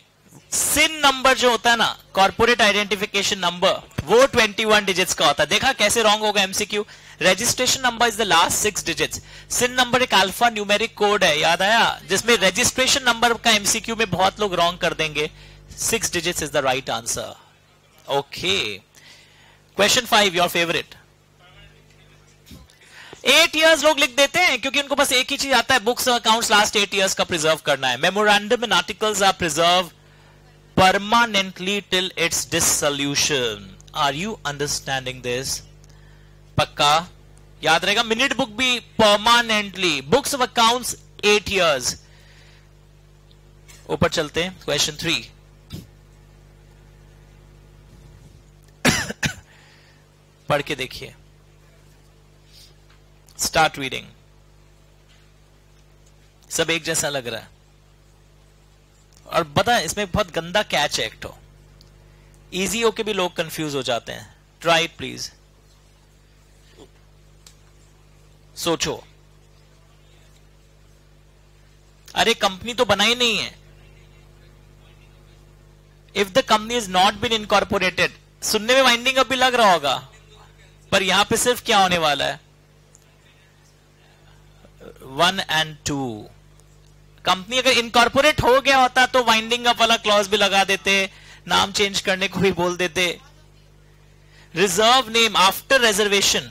सिन नंबर जो होता है ना, कॉर्पोरेट आइडेंटिफिकेशन नंबर, वो 21 डिजिट्स का होता है। देखा कैसे रॉन्ग होगा MCQ? Registration number is the last 6 digits. CIN number एक अल्फा न्यूमेरिक कोड है, याद आया, जिसमें रजिस्ट्रेशन नंबर का एमसीक्यू में बहुत लोग रॉन्ग कर देंगे। 6 digits is the right answer. Okay, question 5 your favourite. 8 years लोग लिख देते हैं क्योंकि उनको बस एक ही चीज आता है, बुक्स अकाउंट्स लास्ट 8 years का प्रिजर्व करना है। Memorandum and articles are preserve permanently till its dissolution. Are you understanding this? पक्का याद रहेगा। मिनट बुक भी permanently, books of accounts 8 years। ऊपर चलते हैं, क्वेश्चन 3। पढ़ के देखिए, स्टार्ट रीडिंग। सब एक जैसा लग रहा है, और पता है इसमें बहुत गंदा कैच है एक तो, इजी होके भी लोग कंफ्यूज हो जाते हैं। ट्राई इट प्लीज, सोचो। अरे कंपनी तो बनाई नहीं है। If the company is not been incorporated, सुनने में वाइंडिंग अप भी लग रहा होगा, पर यहां पे सिर्फ क्या होने वाला है, 1 and 2। कंपनी अगर इनकॉर्पोरेट हो गया होता तो वाइंडिंग अप वाला क्लॉज भी लगा देते, नाम चेंज करने को भी बोल देते। रिजर्व नेम आफ्टर रिजर्वेशन,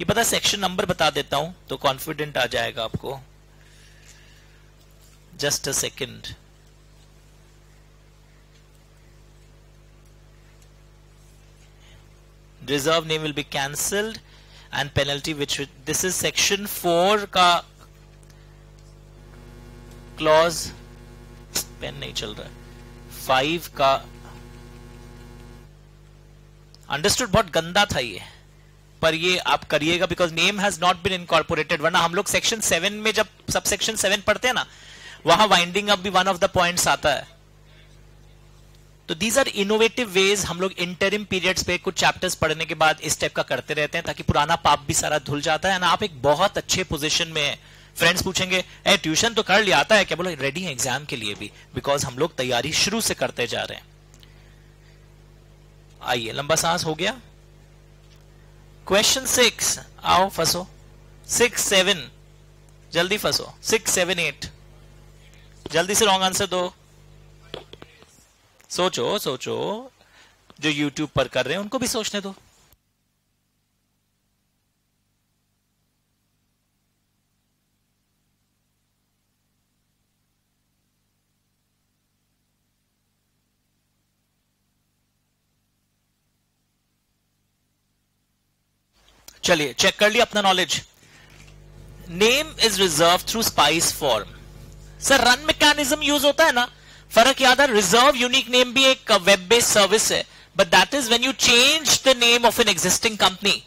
ये पता सेक्शन नंबर बता देता हूं तो कॉन्फिडेंट आ जाएगा आपको. Just a second. Reserve name will be cancelled and penalty which this is section 4 का clause. पेन नहीं चल रहा है. 5 का अंडरस्टूड. बहुत गंदा था ये, पर ये आप करिएगा because name has not been incorporated. वरना हम लोग सेक्शन 7 में जब सब सेक्शन 7 पढ़ते हैं ना, वहां वाइंडिंग अप भी वन ऑफ द पॉइंट्स आता है. तो दीज आर इनोवेटिव वेज. हम लोग इंटरिम पीरियड्स पे कुछ चैप्टर्स पढ़ने के बाद इस टाइप का करते रहते हैं ताकि पुराना पाप भी सारा धुल जाता है ना. आप एक बहुत अच्छे पोजीशन में है. फ्रेंड्स पूछेंगे ए ट्यूशन तो कर लिया, आता है क्या? बोलो रेडी है एग्जाम के लिए भी, बिकॉज हम लोग तैयारी शुरू से करते जा रहे हैं. आइए, लंबा सांस हो गया. क्वेश्चन 6. आओ फंसो. 6, 7 जल्दी फंसो. 6, 7, 8 जल्दी से रॉन्ग आंसर दो. सोचो सोचो. जो YouTube पर कर रहे हैं उनको भी सोचने दो. चलिए चेक कर लिया अपना knowledge. Name is reserve through spice form. Sir run mechanism use होता है ना. फर्क याद है. रिजर्व यूनिक नेम भी एक वेब बेस्ड सर्विस है, but that is when you change the name of an existing company.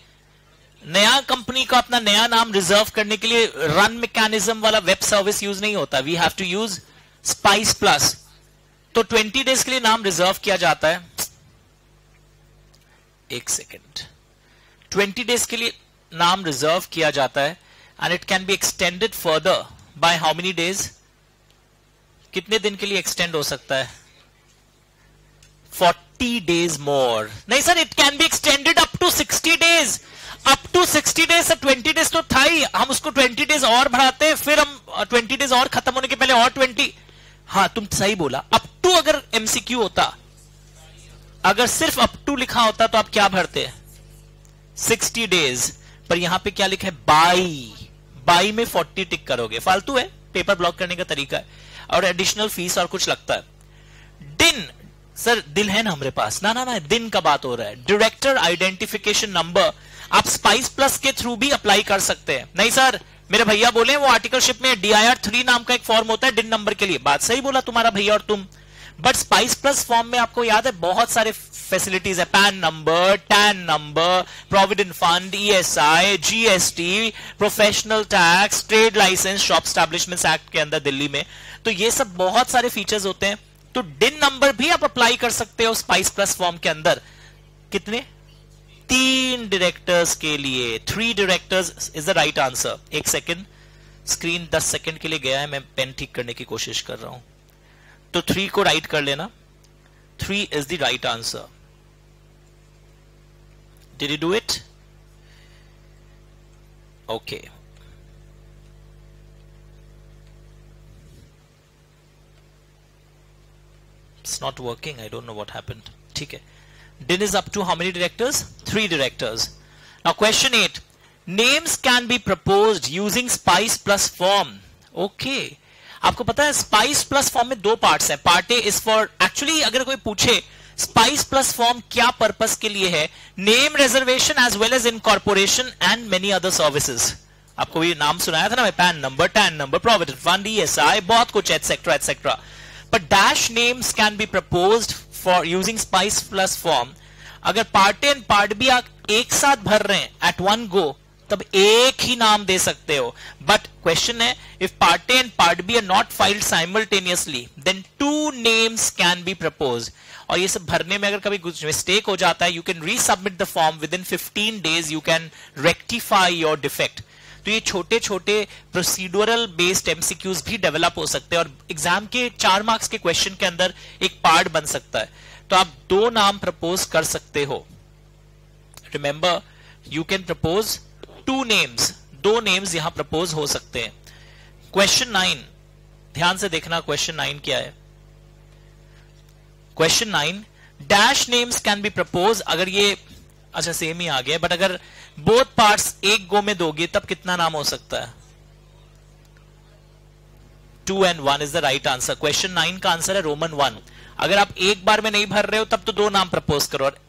नया कंपनी का अपना नया नाम रिजर्व करने के लिए रन मैकेनिज्म वाला वेब सर्विस यूज नहीं होता. We have to use SPICe plus. तो 20 डेज के लिए नाम रिजर्व किया जाता है. एक सेकेंड. 20 डेज के लिए नाम रिजर्व किया जाता है and it can be extended further by how many days. कितने दिन के लिए एक्सटेंड हो सकता है? 40 डेज मोर. नहीं sir, it can be extended up to 60 days. Up to 60 days. 20 days तो था ही, हम उसको 20 डेज और बढ़ाते हैं, फिर हम 20 डेज और खत्म होने के पहले और 20. हाँ तुम सही बोला. अप टू अगर एमसीक्यू होता, अगर सिर्फ अप टू लिखा होता तो आप क्या भरते हैं? 60 डेज. पर यहां पे क्या लिखा है? बाई में 40 टिक करोगे. फालतू है, पेपर ब्लॉक करने का तरीका है, और एडिशनल फीस और कुछ लगता है. डिन. सर दिल है ना हमारे पास? ना ना ना, दिन का बात हो रहा है. डायरेक्टर आइडेंटिफिकेशन नंबर आप स्पाइस प्लस के थ्रू भी अप्लाई कर सकते हैं. नहीं सर, मेरे भैया बोले वो आर्टिकलशिप में DIR 3 नाम का एक फॉर्म होता है डिन नंबर के लिए. बात सही बोला तुम्हारा भैया और तुम. बट स्पाइस प्लस फॉर्म में आपको याद है बहुत सारे फैसिलिटीज है. PAN number, TAN number, provident fund, ESI, GST, professional tax, trade licence, shop establishments act के अंदर दिल्ली में. तो ये सब बहुत सारे फीचर्स होते हैं. तो डिन नंबर भी आप अप्लाई कर सकते हो स्पाइस प्लस फॉर्म के अंदर. कितने? 3 डायरेक्टर्स के लिए. 3 directors is the right answer. एक सेकेंड, स्क्रीन 10 सेकेंड के लिए गया है, मैं पेन ठीक करने की कोशिश कर रहा हूं. तो 3 को राइट कर लेना. 3 is the right answer. Did you do it? Okay. It's not working. I don't know what happened. ठीक है. DIN is up to how many directors? 3 directors. Now question 8. Names can be proposed using SPICE plus form. Okay. आपको पता है SPICE plus form में 2 parts हैं. Part A is for actually अगर कोई पूछे SPICE plus form क्या purpose के लिए है? Name reservation as well as incorporation and many other services. आपको ये नाम सुनाया था ना, pan number, TAN number, provident fund, ESI, बहुत कुछ etcetera etcetera. But dash names can be proposed for using SPICE plus form. अगर part A and part B आप एक साथ भर रहे हैं at one go, तब एक ही नाम दे सकते हो. बट क्वेश्चन है, if part A and part B are not filed simultaneously, then 2 names can be proposed. और ये सब भरने में अगर कभी कुछ मिस्टेक हो जाता है, you can resubmit the form within 15 days. You can rectify your defect. तो ये छोटे छोटे प्रोसीड्यूरल बेस्ड एमसीक्यूज भी डेवलप हो सकते हैं और एग्जाम के 4 मार्क्स के क्वेश्चन के अंदर एक पार्ट बन सकता है. तो आप 2 नाम प्रपोज कर सकते हो. Remember, you can propose 2 names. 2 names यहां प्रपोज हो सकते हैं. क्वेश्चन 9, ध्यान से देखना. क्वेश्चन 9 क्या है? Question 9, dash names can be propose. अगर ये अच्छा सेम ही आ गया, बट अगर बोथ पार्ट्स एक गो में दोगे तब कितना नाम हो सकता है? 2 and 1 is the right answer. Question 9 का आंसर है रोमन 1। अगर आप एक बार में नहीं भर रहे हो तब तो 2 नाम प्रपोज करो। और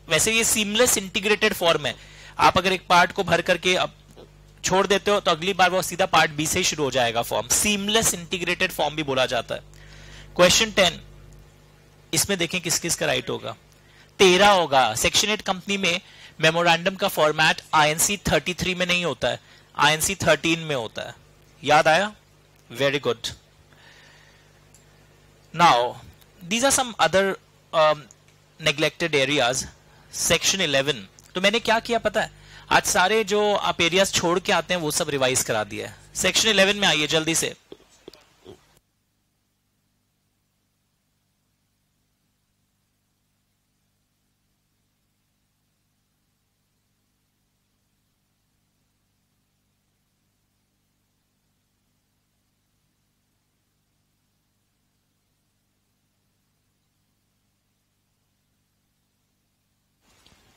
वैसे ये सीमलेस इंटीग्रेटेड फॉर्म है, आप अगर एक पार्ट को भर करके अब छोड़ देते हो तो अगली बार वो सीधा पार्ट बी से ही शुरू हो जाएगा फॉर्म। सीमलेस इंटीग्रेटेड फॉर्म भी बोला जाता है। क्वेश्चन 10, इसमें देखें किस किस का राइट होगा। 13 होगा। सेक्शन 8 कंपनी में मेमोरेंडम का फॉर्मेट INC 33 में नहीं होता है, INC 13 में होता है। याद आया? Very good. Now these are some other neglected areas. Section 11, तो मैंने क्या किया पता है, आज सारे जो आप एरियाज छोड़ के आते हैं वो सब रिवाइज करा दिया है। सेक्शन 11 में आइए जल्दी से।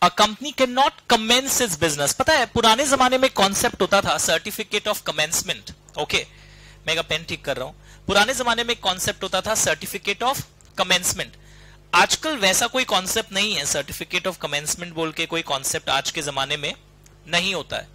A company cannot commence its business। पता है पुराने जमाने में कॉन्सेप्ट होता था सर्टिफिकेट ऑफ कमेंसमेंट। ओके, मैं का पेन ठीक कर रहा हूं। पुराने जमाने में कॉन्सेप्ट होता था सर्टिफिकेट ऑफ कमेंसमेंट। आजकल वैसा कोई कॉन्सेप्ट नहीं है। सर्टिफिकेट ऑफ कमेंसमेंट बोल के कोई कॉन्सेप्ट आज के जमाने में नहीं होता है,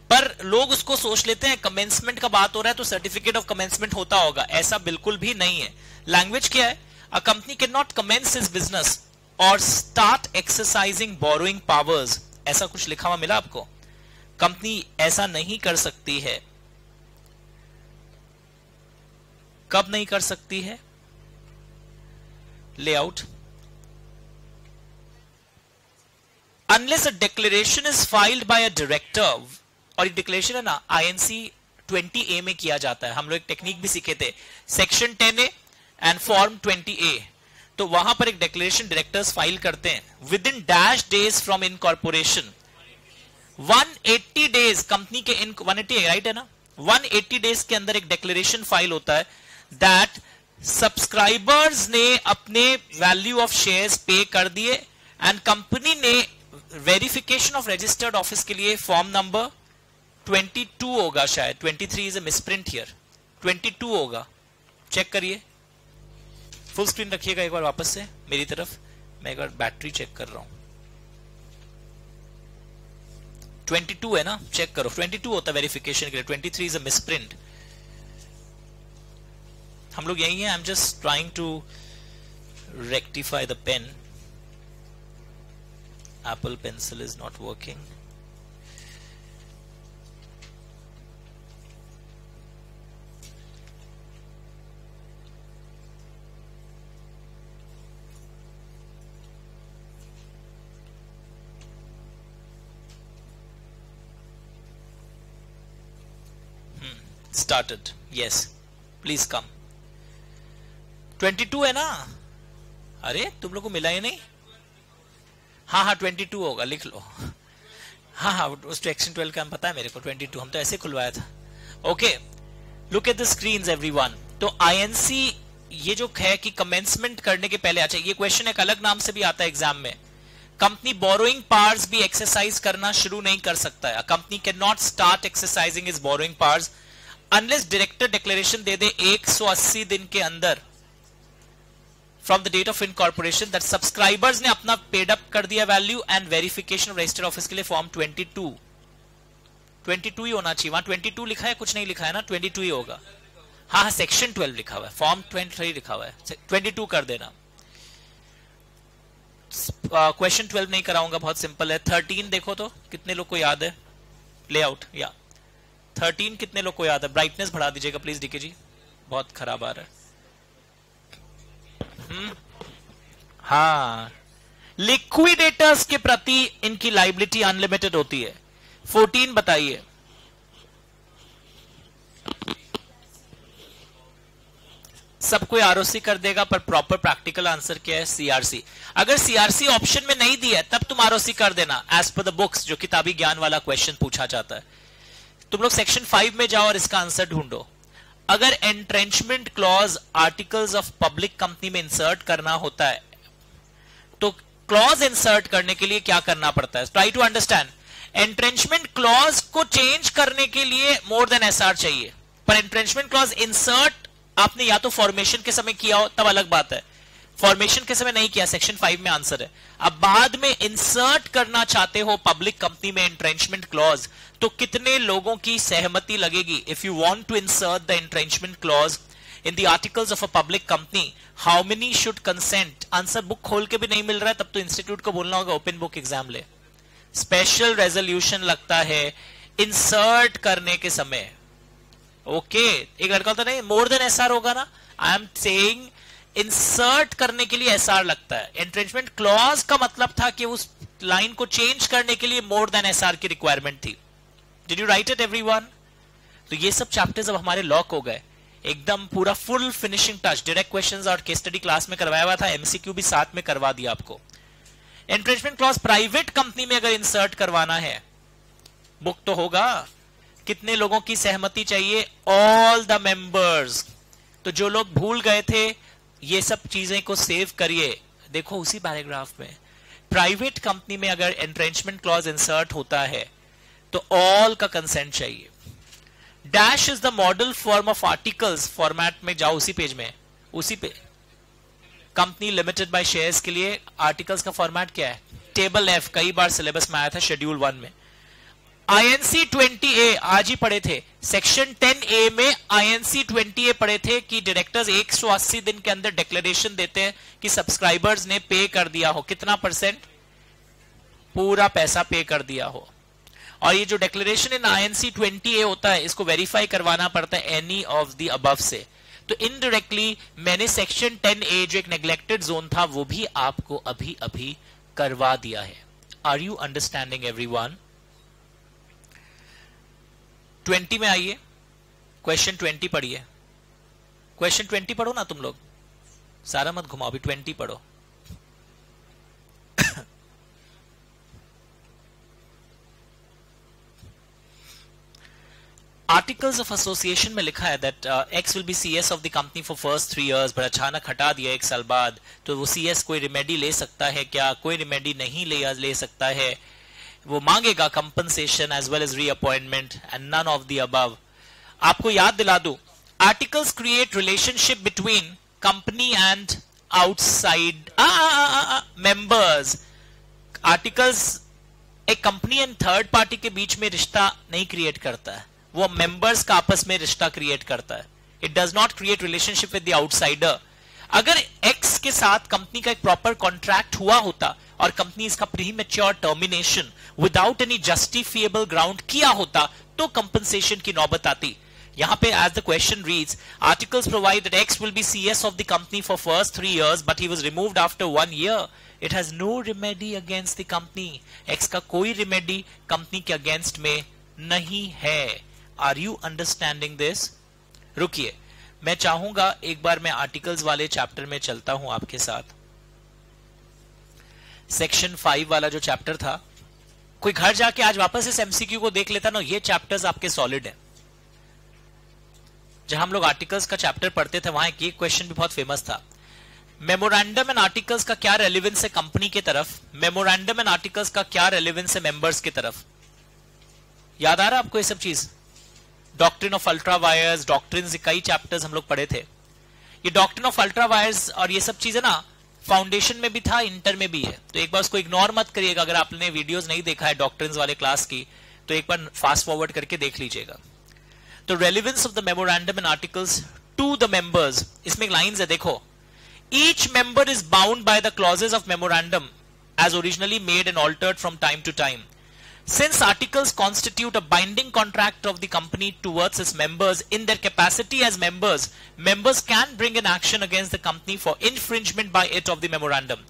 पर लोग उसको सोच लेते हैं कमेंसमेंट का बात हो रहा है तो सर्टिफिकेट ऑफ कमेंसमेंट होता होगा। ऐसा बिल्कुल भी नहीं है। लैंग्वेज क्या है? A company can not commence its business और स्टार्ट एक्सरसाइजिंग बोरोइंग पावर्स, ऐसा कुछ लिखा हुआ मिला आपको? कंपनी ऐसा नहीं कर सकती है। कब नहीं कर सकती है? Layout, unless a declaration is filed by a director. और ये डिक्लेरेशन है ना INC 20A में किया जाता है। हम लोग एक टेक्निक भी सीखे थे, section 10A and form 20A। तो वहां पर एक डिक्लेरेशन डायरेक्टर्स फाइल करते हैं with in dash days from incorporation. 180 days company के 180 राइट है ना, 180 डेज के अंदर एक डिक्लेरेशन फाइल होता है दैट सब्सक्राइबर्स ने अपने वैल्यू ऑफ शेयर्स पे कर दिए एंड कंपनी ने वेरिफिकेशन ऑफ रजिस्टर्ड ऑफिस के लिए फॉर्म नंबर 22 होगा, शायद 23 इज अ मिसप्रिंट हियर, 22 होगा। चेक करिए, फुल स्क्रीन रखिएगा एक बार वापस से मेरी तरफ। मैं एक बार बैटरी चेक कर रहा हूं। 22 है ना, चेक करो। 22 होता है वेरिफिकेशन के लिए, 23 इज अ मिसप्रिंट। हम लोग यही है। I am just trying to rectify the pen. Apple pencil is not working. Started. Yes, please come. 22 है ना? अरे तुम लोग को मिला ही नहीं? हाँ हाँ 22 होगा, लिख लो। हाँ हाँ उस सेक्शन 12 का हम पता है मेरे को, 22 हम तो ऐसे खुलवाया था। Okay, look at the screens everyone. तो INC ये जो है कि कमेंसमेंट करने के पहले, अच्छा ये क्वेश्चन एक अलग नाम से भी आता है एग्जाम में, कंपनी बोरोइंग पावर्स भी एक्सरसाइज करना शुरू नहीं कर सकता है। Company can not start exercising is borrowing powers unless director declaration दे दे 180 दिन के अंदर from the date of incorporation that subscribers ने अपना पेड अप कर दिया value and verification of registered office के लिए फॉर्म 22 ही होना चाहिए। वहां 22 लिखा है, कुछ नहीं लिखा है ना, 22 ही होगा। हाँ हाँ सेक्शन 12 लिखा हुआ है, फॉर्म 23 लिखा हुआ है, 22 कर देना। क्वेश्चन 12 नहीं कराऊंगा, बहुत सिंपल है। 13 देखो तो कितने लोग को याद है? लेआउट या 13 कितने लोग को याद है? ब्राइटनेस बढ़ा दीजिएगा प्लीज डीके जी, बहुत खराब आ रहा है। हाँ, लिक्विडेटर्स के प्रति इनकी लाइबिलिटी अनलिमिटेड होती है। 14 बताइए। सब कोई आरओसी कर देगा, पर प्रॉपर प्रैक्टिकल आंसर क्या है? सीआरसी। अगर सीआरसी ऑप्शन में नहीं दिया तब तुम आरओसी कर देना एज पर द बुक्स, जो किताबी ज्ञान वाला क्वेश्चन पूछा जाता है। तुम लोग सेक्शन 5 में जाओ और इसका आंसर ढूंढो। अगर entrenchment clause articles of public company में इंसर्ट करना होता है तो क्लॉज इंसर्ट करने के लिए क्या करना पड़ता है? Try to understand. Entrenchment clause को चेंज करने के लिए मोर देन एसआर चाहिए, पर एंट्रेंचमेंट क्लॉज इंसर्ट आपने या तो फॉर्मेशन के समय किया हो तब अलग बात है, फॉर्मेशन के समय नहीं किया, सेक्शन 5 में आंसर है। अब बाद में इंसर्ट करना चाहते हो पब्लिक कंपनी में एंट्रेंचमेंट क्लॉज, तो कितने लोगों की सहमति लगेगी? If you want to insert the entrenchment clause in the articles of a public company, how many should consent? Answer book खोल के भी नहीं मिल रहा है, तब तो इंस्टीट्यूट को बोलना होगा ओपन बुक एग्जाम ले। स्पेशल रेजोल्यूशन लगता है इंसर्ट करने के समय। ओके, एक लड़का होता नहीं मोर देन एसआर होगा ना, आई एम सेइंग इंसर्ट करने के लिए एसआर लगता है। एंट्रेंचमेंट क्लॉज का मतलब था कि उस लाइन को चेंज करने के लिए मोर देन एसआर की रिक्वायरमेंट थी। Did you right it everyone? तो ये सब चैप्टर्स अब हमारे लॉक हो गए, एकदम पूरा full finishing touch. Direct questions और केस स्टडी क्लास में करवाया हुआ था, एमसीक्यू भी साथ में करवा दिया आपको। एंट्रेंचमेंट क्लॉज प्राइवेट कंपनी में अगर इंसर्ट करवाना है, बुक तो होगा, कितने लोगों की सहमति चाहिए? All the members. तो जो लोग भूल गए थे ये सब चीजें को सेव करिए, देखो उसी पैराग्राफ में प्राइवेट कंपनी में अगर एंट्रेंचमेंट क्लॉज इंसर्ट होता है तो ऑल का कंसेंट चाहिए। Dash is the model form of articles, format में जाओ उसी पेज में, उसी पे कंपनी लिमिटेड बाय शेयर्स के लिए आर्टिकल्स का फॉर्मेट क्या है? टेबल एफ, कई बार सिलेबस में आया था शेड्यूल 1 में। आईएनसी 20A आज ही पढ़े थे, सेक्शन 10A में आईएनसी 20A पढ़े थे कि डायरेक्टर्स 180 दिन के अंदर डिक्लेरेशन देते हैं कि सब्सक्राइबर्स ने पे कर दिया हो, कितना %? पूरा पैसा पे कर दिया हो। और ये जो डिक्लेरेशन इन आईएनसी 20A होता है, इसको वेरीफाई करवाना पड़ता है एनी ऑफ द अबव से। तो इनडायरेक्टली मैंने सेक्शन 10A जो एक नेग्लेक्टेड जोन था वो भी आपको अभी अभी करवा दिया है। Are you understanding everyone? 20 में आइए, क्वेश्चन 20 पढ़िए। क्वेश्चन 20 पढ़ो ना तुम लोग, सारा मत घुमाओ, अभी 20 पढ़ो। आर्टिकल्स ऑफ एसोसिएशन में लिखा है that X will be CS of the company for first 3 years, पर अचानक हटा दिया 1 साल बाद, तो वो सीएस कोई रिमेडी ले सकता है क्या? कोई रिमेडी नहीं ले सकता है, वो मांगेगा compensation as well as reappointment and none of the above. आपको याद दिला दूं, articles create relationship between company and outside members. Articles एक कंपनी एंड थर्ड पार्टी के बीच में रिश्ता नहीं क्रिएट करता है, वो मेंबर्स का आपस में रिश्ता क्रिएट करता है। It does not create relationship with the outsider. अगर एक्स के साथ कंपनी का एक प्रॉपर कॉन्ट्रैक्ट हुआ होता और कंपनी इसका premature termination without any justifiable ground किया होता तो कंपनसेशन की नौबत आती। यहां पे as the question reads, articles provide that X will be CS of the company for first 3 years but he was removed after 1 year। It has no remedy against the company. X का कोई remedy company के against में नहीं है। Are you understanding this? रुकिए, मैं चाहूंगा एक बार मैं आर्टिकल्स वाले चैप्टर में चलता हूं आपके साथ। सेक्शन 5 वाला जो चैप्टर था, कोई घर जाके आज वापस इस एमसीक्यू को देख लेता ना, ये चैप्टर्स आपके सॉलिड है। जहां हम लोग आर्टिकल्स का चैप्टर पढ़ते थे वहां एक क्वेश्चन भी बहुत फेमस था, मेमोरेंडम एंड आर्टिकल्स का क्या रेलेवेंस है कंपनी की तरफ, मेमोरेंडम एंड आर्टिकल्स का क्या रेलेवेंस है मेंबर्स की तरफ? याद आ रहा है आपको ये सब चीज? Doctrine of ultra vires, doctrine, कई चैप्टर्स हम लोग पढ़े थे। ये डॉक्ट्रिन ऑफ अल्ट्रा वायर्स और ये सब चीजें ना फाउंडेशन में भी था, इंटर में भी है, तो एक बार उसको इग्नोर मत करिएगा। अगर आपने वीडियोस नहीं देखा है डॉक्ट्रिन्स वाले क्लास की तो एक बार फास्ट फॉरवर्ड करके देख लीजिएगा। तो relevance of the memorandum and articles to the members, इसमें एक लाइंस है देखो, each member is bound by the clauses of memorandum as originally made and altered from time to time. Since articles constitute a binding contract of the company towards its members in their capacity as members, members can bring an action against the company for infringement by it of the memorandum.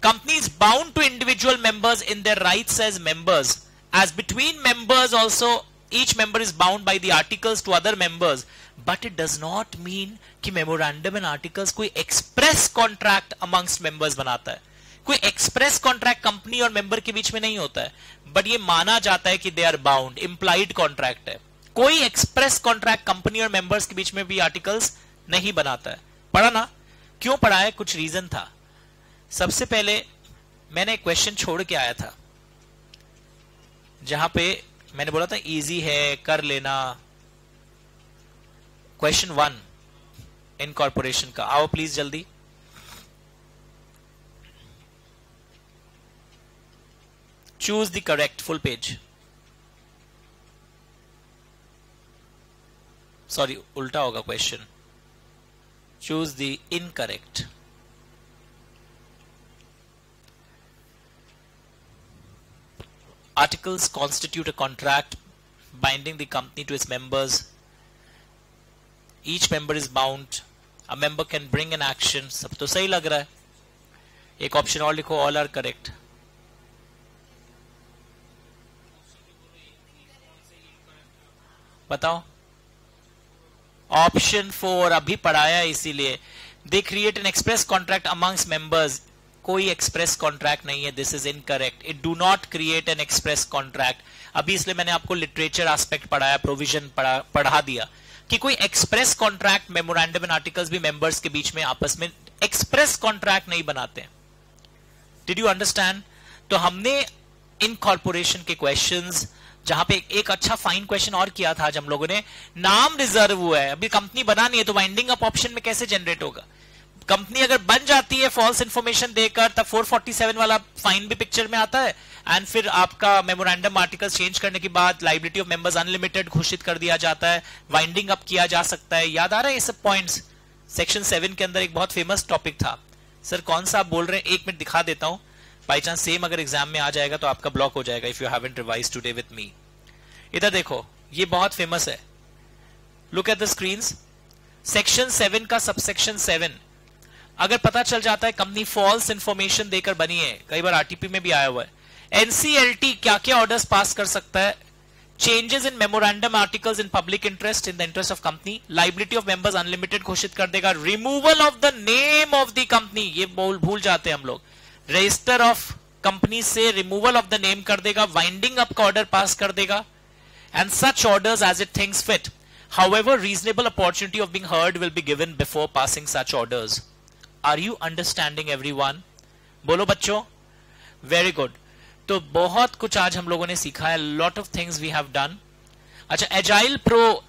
Company is bound to individual members in their rights as members. As between members also, each member is bound by the articles to other members. But it does not mean कि memorandum and articles कोई express contract amongst members बनाता है। कोई express contract company और member के बीच में नहीं होता है, बट ये माना जाता है कि they are bound, implied contract है। कोई एक्सप्रेस कॉन्ट्रैक्ट कंपनी और मेंबर्स के बीच में भी आर्टिकल्स नहीं बनाता है। पढ़ा ना? क्यों पढ़ा है? कुछ रीजन था। सबसे पहले मैंने एक क्वेश्चन छोड़ के आया था जहां पे मैंने बोला था इजी है, कर लेना। क्वेश्चन 1 इनकॉर्पोरेशन का, आओ प्लीज जल्दी। Choose the correct, full page, sorry उल्टा होगा question. Choose the incorrect. Articles constitute a contract binding the company to its members. Each member is bound. A member can bring an action. सब तो सही लग रहा है। एक ऑप्शन और लिखो, all are correct। बताओ। ऑप्शन 4 अभी पढ़ाया है इसीलिए। They create an express contract amongst members. कोई एक्सप्रेस कॉन्ट्रैक्ट नहीं है, this is incorrect. It do not create an express contract. अभी इसलिए मैंने आपको लिटरेचर एस्पेक्ट पढ़ाया, प्रोविजन पढ़ा दिया कि कोई express contract, memorandum and articles भी मेंबर्स के बीच में आपस में एक्सप्रेस कॉन्ट्रैक्ट नहीं बनाते। Did you understand? तो हमने इनकॉर्पोरेशन के क्वेश्चंस, जहां पे एक अच्छा फाइन क्वेश्चन और किया था आज हम लोगों ने, नाम रिजर्व हुआ है, अभी कंपनी बनानी है, तो वाइंडिंग अप ऑप्शन में कैसे जनरेट होगा? कंपनी अगर बन जाती है फॉल्स इंफॉर्मेशन देकर, तब 447 वाला फाइन भी पिक्चर में आता है, एंड फिर आपका मेमोरेंडम आर्टिकल्स चेंज करने के बाद लायबिलिटी ऑफ मेंबर्स अनलिमिटेड घोषित कर दिया जाता है, वाइंडिंग अप किया जा सकता है। याद आ रहा है ये सब पॉइंट्स? सेक्शन 7 के अंदर एक बहुत फेमस टॉपिक था। सर कौन सा आप बोल रहे हैं? 1 मिनट दिखा देता हूं, बाई चांस सेम अगर एग्जाम में आ जाएगा तो आपका ब्लॉक हो जाएगा if you haven't revised today with me. इधर देखो, ये बहुत फेमस है, look at the screens. Section 7 का सबसेक्शन 7, अगर पता चल जाता है कंपनी फॉल्स इंफॉर्मेशन देकर बनी है, कई बार आरटीपी में भी आया हुआ है, एनसीएलटी क्या क्या ऑर्डर्स पास कर सकता है? Changes in memorandum articles in public interest, in the interest of company, liability of members unlimited घोषित कर देगा, removal of the name of the company, ये भूल जाते हैं हम लोग, रजिस्टर ऑफ कंपनी से रिमूवल ऑफ द नेम कर देगा, वाइंडिंग अप का ऑर्डर पास कर देगा, and such orders as it thinks fit. However, reasonable opportunity of being heard will be given before passing such orders. Are you understanding everyone? बोलो बच्चों। Very good. तो बहुत कुछ आज हम लोगों ने सीखा है, lot of things we have done. अच्छा, एजाइल प्रो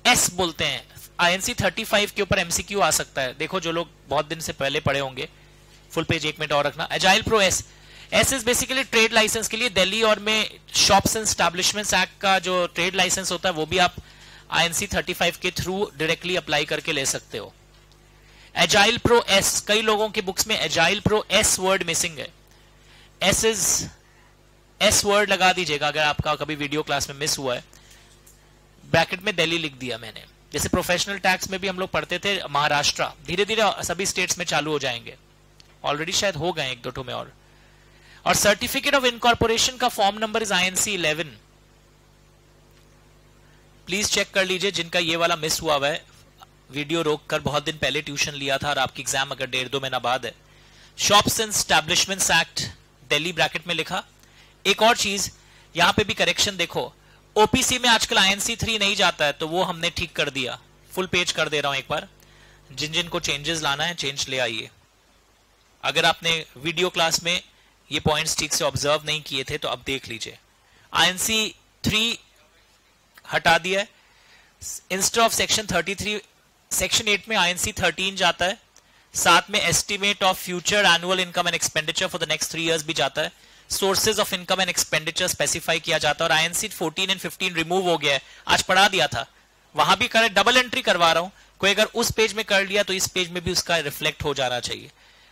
एस बोलते हैं, INC 35 के ऊपर MCQ आ सकता है। देखो जो लोग बहुत दिन से पहले पढ़े होंगे, फुल पेज 1 मिनट और रखना। Agile pro S, S is basically trade licence के लिए दिल्ली और में शॉप्स एंड एस्टैब्लिशमेंट्स एक्ट का जो ट्रेड लाइसेंस होता है वो भी आप INC 35 के थ्रू डायरेक्टली अप्लाई करके ले सकते हो। एजाइल प्रो एस, कई लोगों के बुक्स में agile pro S word missing है। एस वर्ड लगा दीजिएगा अगर आपका कभी वीडियो क्लास में मिस हुआ है। ब्रैकेट में दिल्ली लिख दिया मैंने। जैसे प्रोफेशनल टैक्स में भी हम लोग पढ़ते थे महाराष्ट्र, धीरे धीरे सभी स्टेट्स में चालू हो जाएंगे, ऑलरेडी शायद हो गए 1-2 में और सर्टिफिकेट ऑफ इनकॉर्पोरेशन का form number is INC 11। Please check कर लीजिए जिनका ये वाला मिस हुआ है, वीडियो रोककर बहुत दिन पहले ट्यूशन लिया था और आपकी एग्जाम अगर 1.5-2 महीना बाद है। Shops and establishments act Delhi bracket में लिखा। एक और चीज यहां पे भी करेक्शन देखो, ओपीसी में आजकल INC 3 नहीं जाता है, तो वो हमने ठीक कर दिया। फुल पेज कर दे रहा हूं एक बार, जिन जिन को चेंजेस लाना है चेंज ले आइए। अगर आपने वीडियो क्लास में ये पॉइंट्स ठीक से ऑब्जर्व नहीं किए थे तो अब देख लीजिए। INC 3 हटा दिया है। इंस्टेड ऑफ सेक्शन 33, सेक्शन 8 में INC 13 जाता है। साथ में estimate of future annual income and expenditure for the next 3 years भी जाता है। Sources of income and expenditure specify किया जाता है। और INC 14 एंड 15 रिमूव हो गया है, आज पढ़ा दिया था, वहां भी करें, डबल एंट्री करवा रहा हूं। कोई अगर उस पेज में कर लिया तो इस पेज में भी उसका रिफ्लेक्ट हो जाना चाहिए।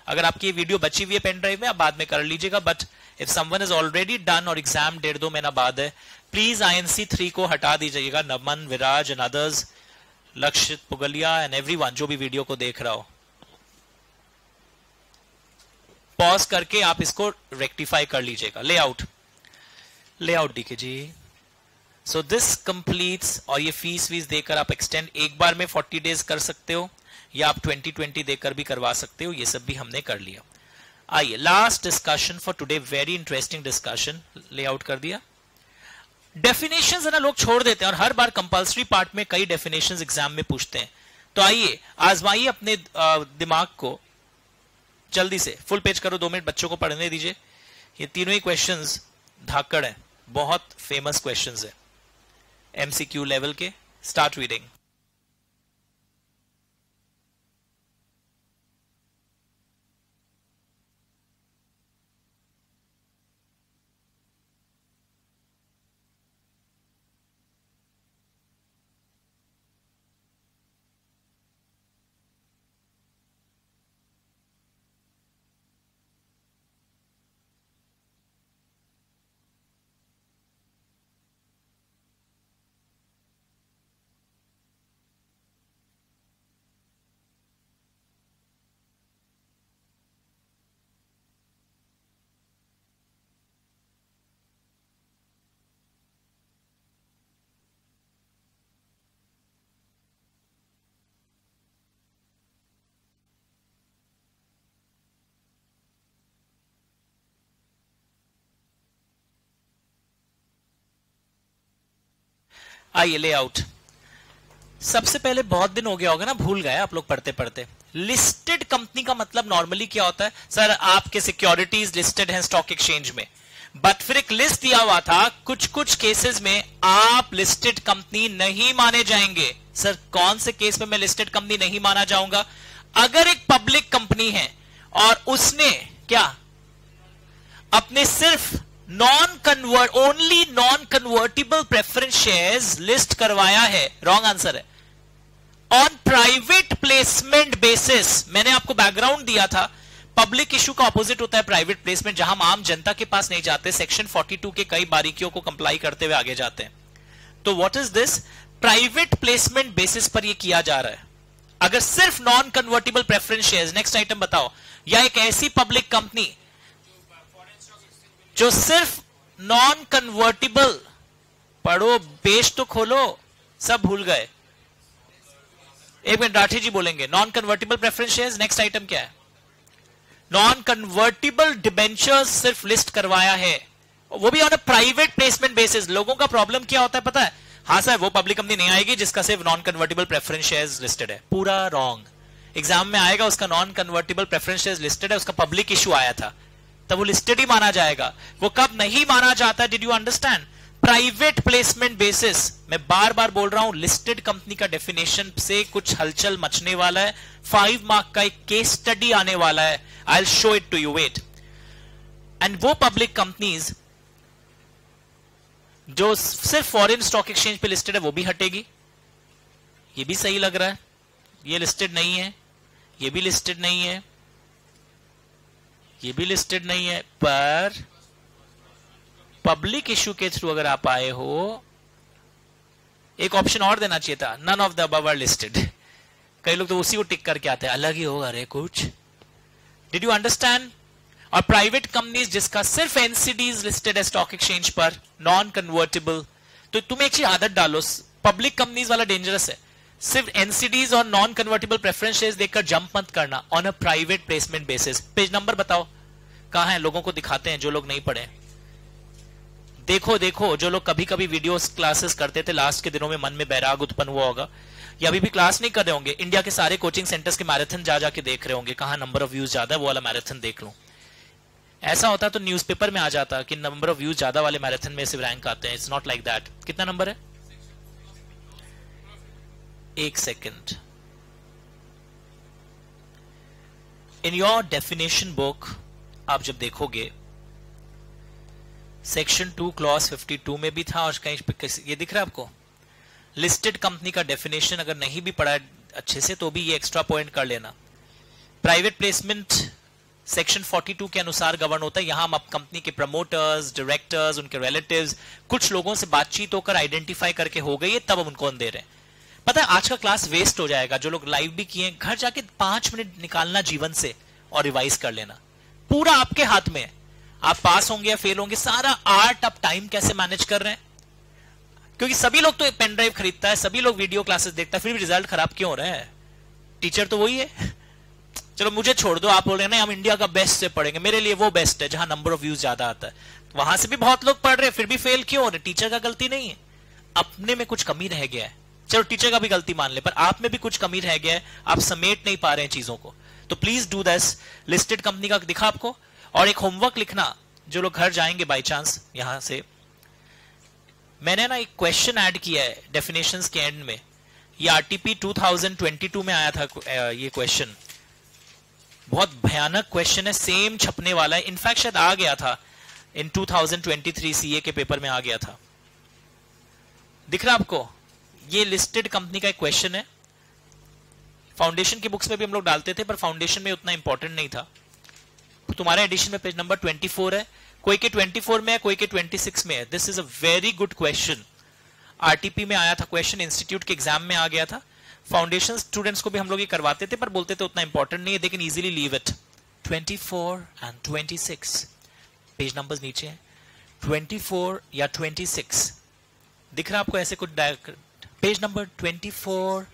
अगर आपकी वीडियो बची हुई है पेन ड्राइव में, आप बाद में कर लीजिएगा, but if someone is already done और एग्जाम 1.5-2 महीना बाद है, प्लीज INC 3 को हटा दीजिएगा। नमन, विराज एंड अदर्स, लक्षित पुगलिया एंड एवरीवन जो भी वीडियो को देख रहा हो, पॉज करके आप इसको रेक्टिफाई कर लीजिएगा। Layout DK ji. So this completes, और ये फीस देकर आप एक्सटेंड एक बार में 40 डेज कर सकते हो या आप 2020 देकर भी करवा सकते हो। ये सब भी हमने कर लिया। आइए last discussion for today, very interesting discussion. Layout कर दिया। डेफिनेशंस है ना, लोग छोड़ देते हैं और हर बार कंपल्सरी पार्ट में कई डेफिनेशंस एग्जाम में पूछते हैं। तो आइए आजमाइए अपने दिमाग को। जल्दी से फुल पेज करो, 2 मिनट बच्चों को पढ़ने दीजिए। ये तीनों ही क्वेश्चंस धाकड़ हैं, बहुत फेमस क्वेश्चंस है एमसीक्यू लेवल के। Start reading. आइए लेआउट। सबसे पहले, बहुत दिन हो गया होगा ना, भूल गए आप लोग पढ़ते पढ़ते। लिस्टेड कंपनी का मतलब नॉर्मली क्या होता है? सर आपके सिक्योरिटीज लिस्टेड हैं स्टॉक एक्सचेंज में, बट फिर एक लिस्ट दिया हुआ था, कुछ कुछ केसेस में आप लिस्टेड कंपनी नहीं माने जाएंगे। सर कौन से केस में मैं लिस्टेड कंपनी नहीं माना जाऊंगा? अगर एक पब्लिक कंपनी है और उसने क्या अपने सिर्फ only non convertible preference shares list करवाया है, रॉन्ग आंसर है। ऑन प्राइवेट प्लेसमेंट बेसिस, मैंने आपको बैकग्राउंड दिया था, पब्लिक इशू का ऑपोजिट होता है प्राइवेट प्लेसमेंट, जहां हम आम जनता के पास नहीं जाते, सेक्शन 42 के कई बारीकियों को कंप्लाई करते हुए आगे जाते हैं। तो what is this? Private placement basis पर यह किया जा रहा है। अगर सिर्फ non convertible preference shares, next item बताओ, या एक ऐसी पब्लिक कंपनी जो सिर्फ नॉन कन्वर्टिबल, पढ़ो पेज तो खोलो, सब भूल गए। एक मिनट, राठी जी बोलेंगे। Non convertible preference shares, next item क्या है? नॉन कन्वर्टिबल डिबेंचर्स सिर्फ लिस्ट करवाया है, वो भी on a private placement basis. लोगों का प्रॉब्लम क्या होता है पता है? हाँ सर वो पब्लिक कंपनी नहीं आएगी जिसका सिर्फ non convertible preference shares listed है। पूरा रॉन्ग। एग्जाम में आएगा उसका non convertible preference shares listed है, उसका पब्लिक इशू आया था, तब वो लिस्टेड ही माना जाएगा। वो कब नहीं माना जाता? Did you understand? Private placement basis. मैं बार बार बोल रहा हूं, लिस्टेड कंपनी का डेफिनेशन से कुछ हलचल मचने वाला है। 5 मार्क का एक केस स्टडी आने वाला है, I will show it to you, wait. And वो पब्लिक कंपनीज जो सिर्फ फॉरेन स्टॉक एक्सचेंज पे लिस्टेड है वो भी हटेगी। ये भी सही लग रहा है, ये लिस्टेड नहीं है, ये भी लिस्टेड नहीं है, ये भी लिस्टेड नहीं है, पर पब्लिक इशू के थ्रू अगर आप आए हो, एक ऑप्शन और देना चाहिए था, none of the above are listed. कई लोग तो उसी को टिक करके आते हैं, अलग ही होगा रे कुछ। Did you understand? और प्राइवेट कंपनीज जिसका सिर्फ एनसीडीज लिस्टेड है स्टॉक एक्सचेंज पर, नॉन कन्वर्टेबल। तो तुम एक चीज आदत डालो, पब्लिक कंपनीज वाला डेंजरस है, सिर्फ एनसीडीज और नॉन कन्वर्टेबल प्रेफरेंस शेयर्स देखकर जंप मत करना, on a private placement basis. Page number बताओ कहां है, लोगों को दिखाते हैं जो लोग नहीं पढ़े। देखो देखो, जो लोग कभी कभी वीडियोस क्लासेस करते थे लास्ट के दिनों में, मन में बैराग उत्पन्न हुआ होगा, या अभी भी क्लास नहीं कर रहे होंगे, इंडिया के सारे कोचिंग सेंटर्स के मैराथन जा जाके देख रहे होंगे, कहां नंबर ऑफ व्यूज ज्यादा है, वो वाला मैराथन देख लूं। ऐसा होता तो न्यूज़पेपर में आ जाता कि नंबर ऑफ व्यूज ज्यादा वाले मैराथन में सिर्फ रैंक आते हैं। It's not like that. कितना नंबर है? एक second. In your definition book आप जब देखोगे, सेक्शन 2 क्लॉज 52 में भी था, और कहीं ये दिख रहा है आपको, लिस्टेड कंपनी का डेफिनेशन अगर नहीं भी पढ़ा अच्छे से तो भी ये एक्स्ट्रा पॉइंट कर लेना। प्राइवेट प्लेसमेंट सेक्शन 42 के अनुसार गवर्न होता है। यहां हम कंपनी के प्रमोटर्स, डायरेक्टर्स, उनके रिलेटिव्स, कुछ लोगों से बातचीत होकर आइडेंटिफाई करके हो गई है, तब हम उनको दे रहे हैं। पता है आज का क्लास वेस्ट हो जाएगा। जो लोग लाइव भी किए, घर जाके 5 मिनट निकालना जीवन से और रिवाइज कर लेना, पूरा आपके हाथ में है। आप पास होंगे या फेल होंगे, सारा आर्ट आप टाइम कैसे मैनेज कर रहे हैं। क्योंकि सभी लोग तो पेन ड्राइव खरीदता है, सभी लोग वीडियो क्लासेस देखता है, फिर भी रिजल्ट खराब क्यों हो रहा है? टीचर तो वही है। चलो मुझे छोड़ दो, आप बोल रहे हैं ना हम इंडिया का बेस्ट से पढ़ेंगे, मेरे लिए वो बेस्ट है जहां नंबर ऑफ व्यूज ज्यादा आता है। वहां से भी बहुत लोग पढ़ रहे हैं, फिर भी फेल क्यों हो रहे? टीचर का गलती नहीं है, अपने में कुछ कमी रह गया है। चलो टीचर का भी गलती मान ले, पर आप में भी कुछ कमी रह गया है, आप समेट नहीं पा रहे हैं चीजों को। तो please do this. Listed company का दिखा आपको, और एक होमवर्क लिखना जो लोग घर जाएंगे बाय चांस यहां से। मैंने ना एक क्वेश्चन ऐड किया है डेफिनेशंस के एंड में, ये आरटीपी 2022 में आया था ये क्वेश्चन, बहुत भयानक क्वेश्चन है, सेम छपने वाला है, इनफैक्ट शायद आ गया था इन 2023 सीए के पेपर में आ गया था। दिख रहा आपको, ये लिस्टेड कंपनी का एक क्वेश्चन है, फाउंडेशन की बुक्स में भी हम लोग डालते थे पर फाउंडेशन में उतना इंपॉर्टेंट नहीं था। तुम्हारे एडिशन में पेज नंबर 24 है, कोई के 24 में है, कोई के 26 में है। This is a very good question, RTP में आया था क्वेश्चन, इंस्टीट्यूट के एग्जाम में आ गया था। फाउंडेशन स्टूडेंट्स को भी हम लोग ये करवाते थे पर बोलते थे उतना इंपॉर्टेंट नहीं है, they can easily leave it. 24 and 26 page numbers नीचे हैं, 24 या 26 दिख रहा आपको ऐसे कुछ, पेज नंबर 24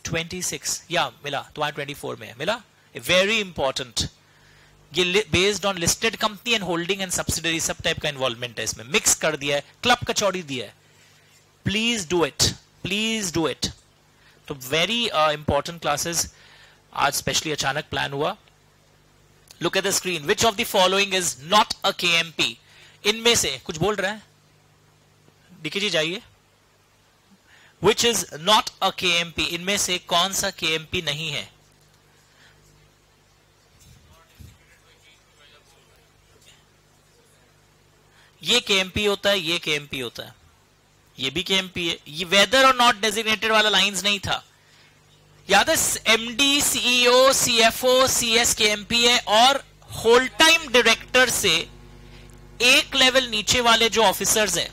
26 या मिला, तुम्हारे 24 में है, मिला। वेरी इंपॉर्टेंट, ये based on listed company and holding and subsidiary, सब टाइप का इन्वॉल्वमेंट है इसमें, मिक्स कर दिया है, क्लब कचौड़ी दिया है। Please do it, please do it. तो वेरी इंपॉर्टेंट क्लासेस आज स्पेशली अचानक प्लान हुआ। Look at the screen, which of the following is not a KMP? इनमें से कुछ बोल रहा है, डीके जी जाइए। Which is not a KMP, इनमें से कौन सा केएमपी नहीं है? ये केएमपी होता है, ये केएमपी होता है, ये भी केएमपी है। ये वेदर और नॉट डेजिग्नेटेड वाला लाइंस नहीं था, याद है? MD, CEO, CFO, CS KMP है, और होल टाइम डायरेक्टर से एक लेवल नीचे वाले जो ऑफिसर्स हैं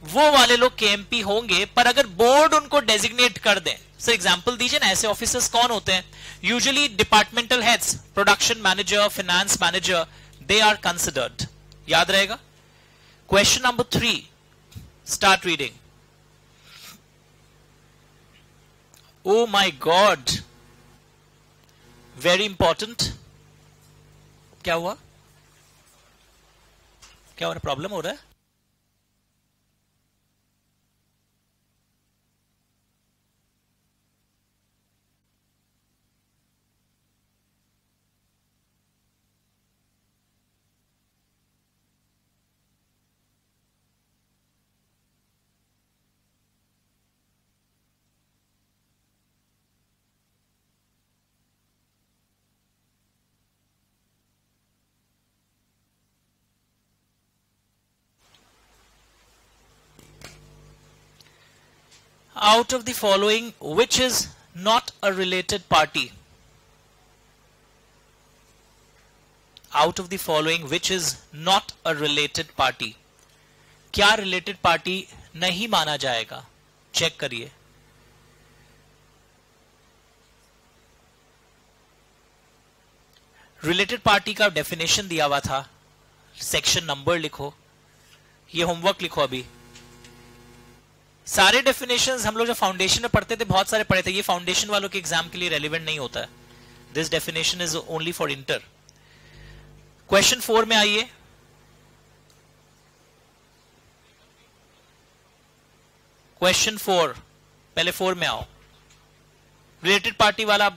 वो वाले लोग केएमपी होंगे, पर अगर बोर्ड उनको डेजिग्नेट कर दें, सर एग्जांपल दीजिए ना, ऐसे ऑफिसर्स कौन होते हैं? Usually departmental heads, production manager, finance manager, they are considered. याद रहेगा? Question number 3, start reading. Oh my God, very important. क्या हुआ? क्या हो रहा है? प्रॉब्लम हो रहा है? Out of the following, which is not a related party? Out of the following, which is not a related party? क्या related party नहीं माना जाएगा? चेक करिए। related party का डेफिनेशन दिया हुआ था, सेक्शन नंबर लिखो, ये होमवर्क लिखो। अभी सारे डेफिनेशंस हम लोग जो फाउंडेशन में पढ़ते थे बहुत सारे पढ़े थे, ये फाउंडेशन वालों के एग्जाम के लिए रेलिवेंट नहीं होता है। This definition is only for inter. Question 4 में आइए। क्वेश्चन 4, पहले 4 में आओ। रिलेटेड पार्टी वाला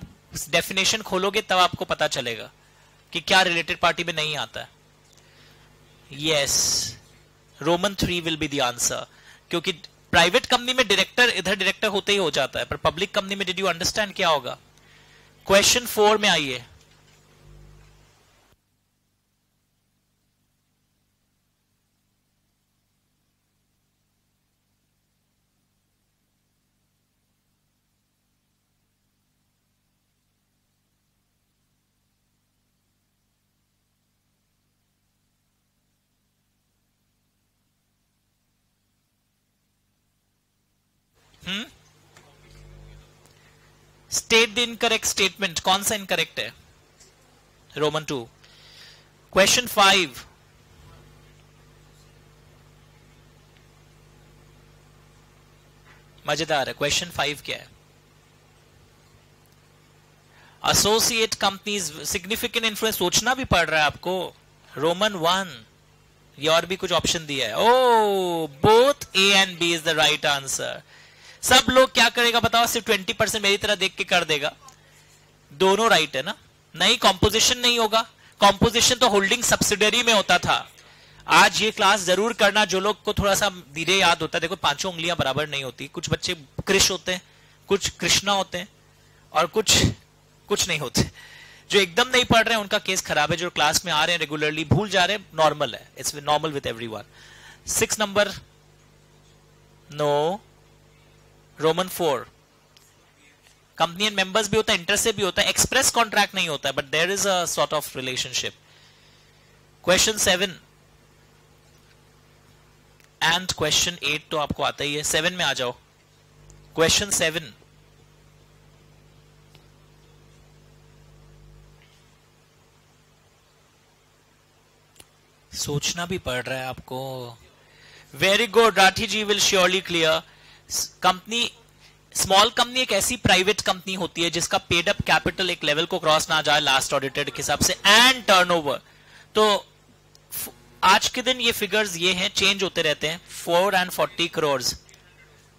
डेफिनेशन खोलोगे तब आपको पता चलेगा कि क्या रिलेटेड पार्टी में नहीं आता है। Yes, Roman 3 will be the answer, क्योंकि प्राइवेट कंपनी में डायरेक्टर इधर डायरेक्टर होते ही हो जाता है, पर पब्लिक कंपनी में डिड यू अंडरस्टैंड क्या होगा? क्वेश्चन 4 में आइए। स्टेट द इनकरेक्ट स्टेटमेंट, कौन सा इनकरेक्ट है? रोमन 2। क्वेश्चन 5, मजेदार है। क्वेश्चन 5 क्या है? एसोसिएट कंपनीज सिग्निफिकेंट इन्फ्लुएंस, सोचना भी पड़ रहा है आपको। रोमन 1, ये और भी कुछ ऑप्शन दिया है। Oh, both A and B is the right answer. सब लोग क्या करेगा बताओ? सिर्फ 20% मेरी तरह देख के कर देगा। दोनों राइट है ना? नहीं, कॉम्पोजिशन नहीं होगा। कॉम्पोजिशन तो होल्डिंग सब्सिडरी में होता था। आज ये क्लास जरूर करना जो लोग को थोड़ा सा धीरे याद होता है। देखो, पांचों उंगलियां बराबर नहीं होती। कुछ बच्चे कृष होते हैं, कुछ कृष्णा होते हैं, और कुछ नहीं होते। जो एकदम नहीं पढ़ रहे हैं उनका केस खराब है। जो क्लास में आ रहे हैं रेगुलरली, भूल जा रहे हैं, नॉर्मल है। It's normal with everyone. 6 number, no. Roman 4, company and members भी होता है, इंटर से भी होता है, एक्सप्रेस कॉन्ट्रैक्ट नहीं होता है, but there is a sort of relationship. Question 7 and question 8 तो आपको आता ही है। 7 में आ जाओ। क्वेश्चन 7, सोचना भी पड़ रहा है आपको। Very good, Rathi ji will surely clear. Company, small company एक ऐसी प्राइवेट कंपनी होती है जिसका पेड अप कैपिटल एक लेवल को क्रॉस ना जाए लास्ट ऑडिटेड के हिसाब से, एंड टर्नओवर। तो आज के दिन ये फिगर्स ये हैं, चेंज होते रहते हैं। 4 and 40 करोड़,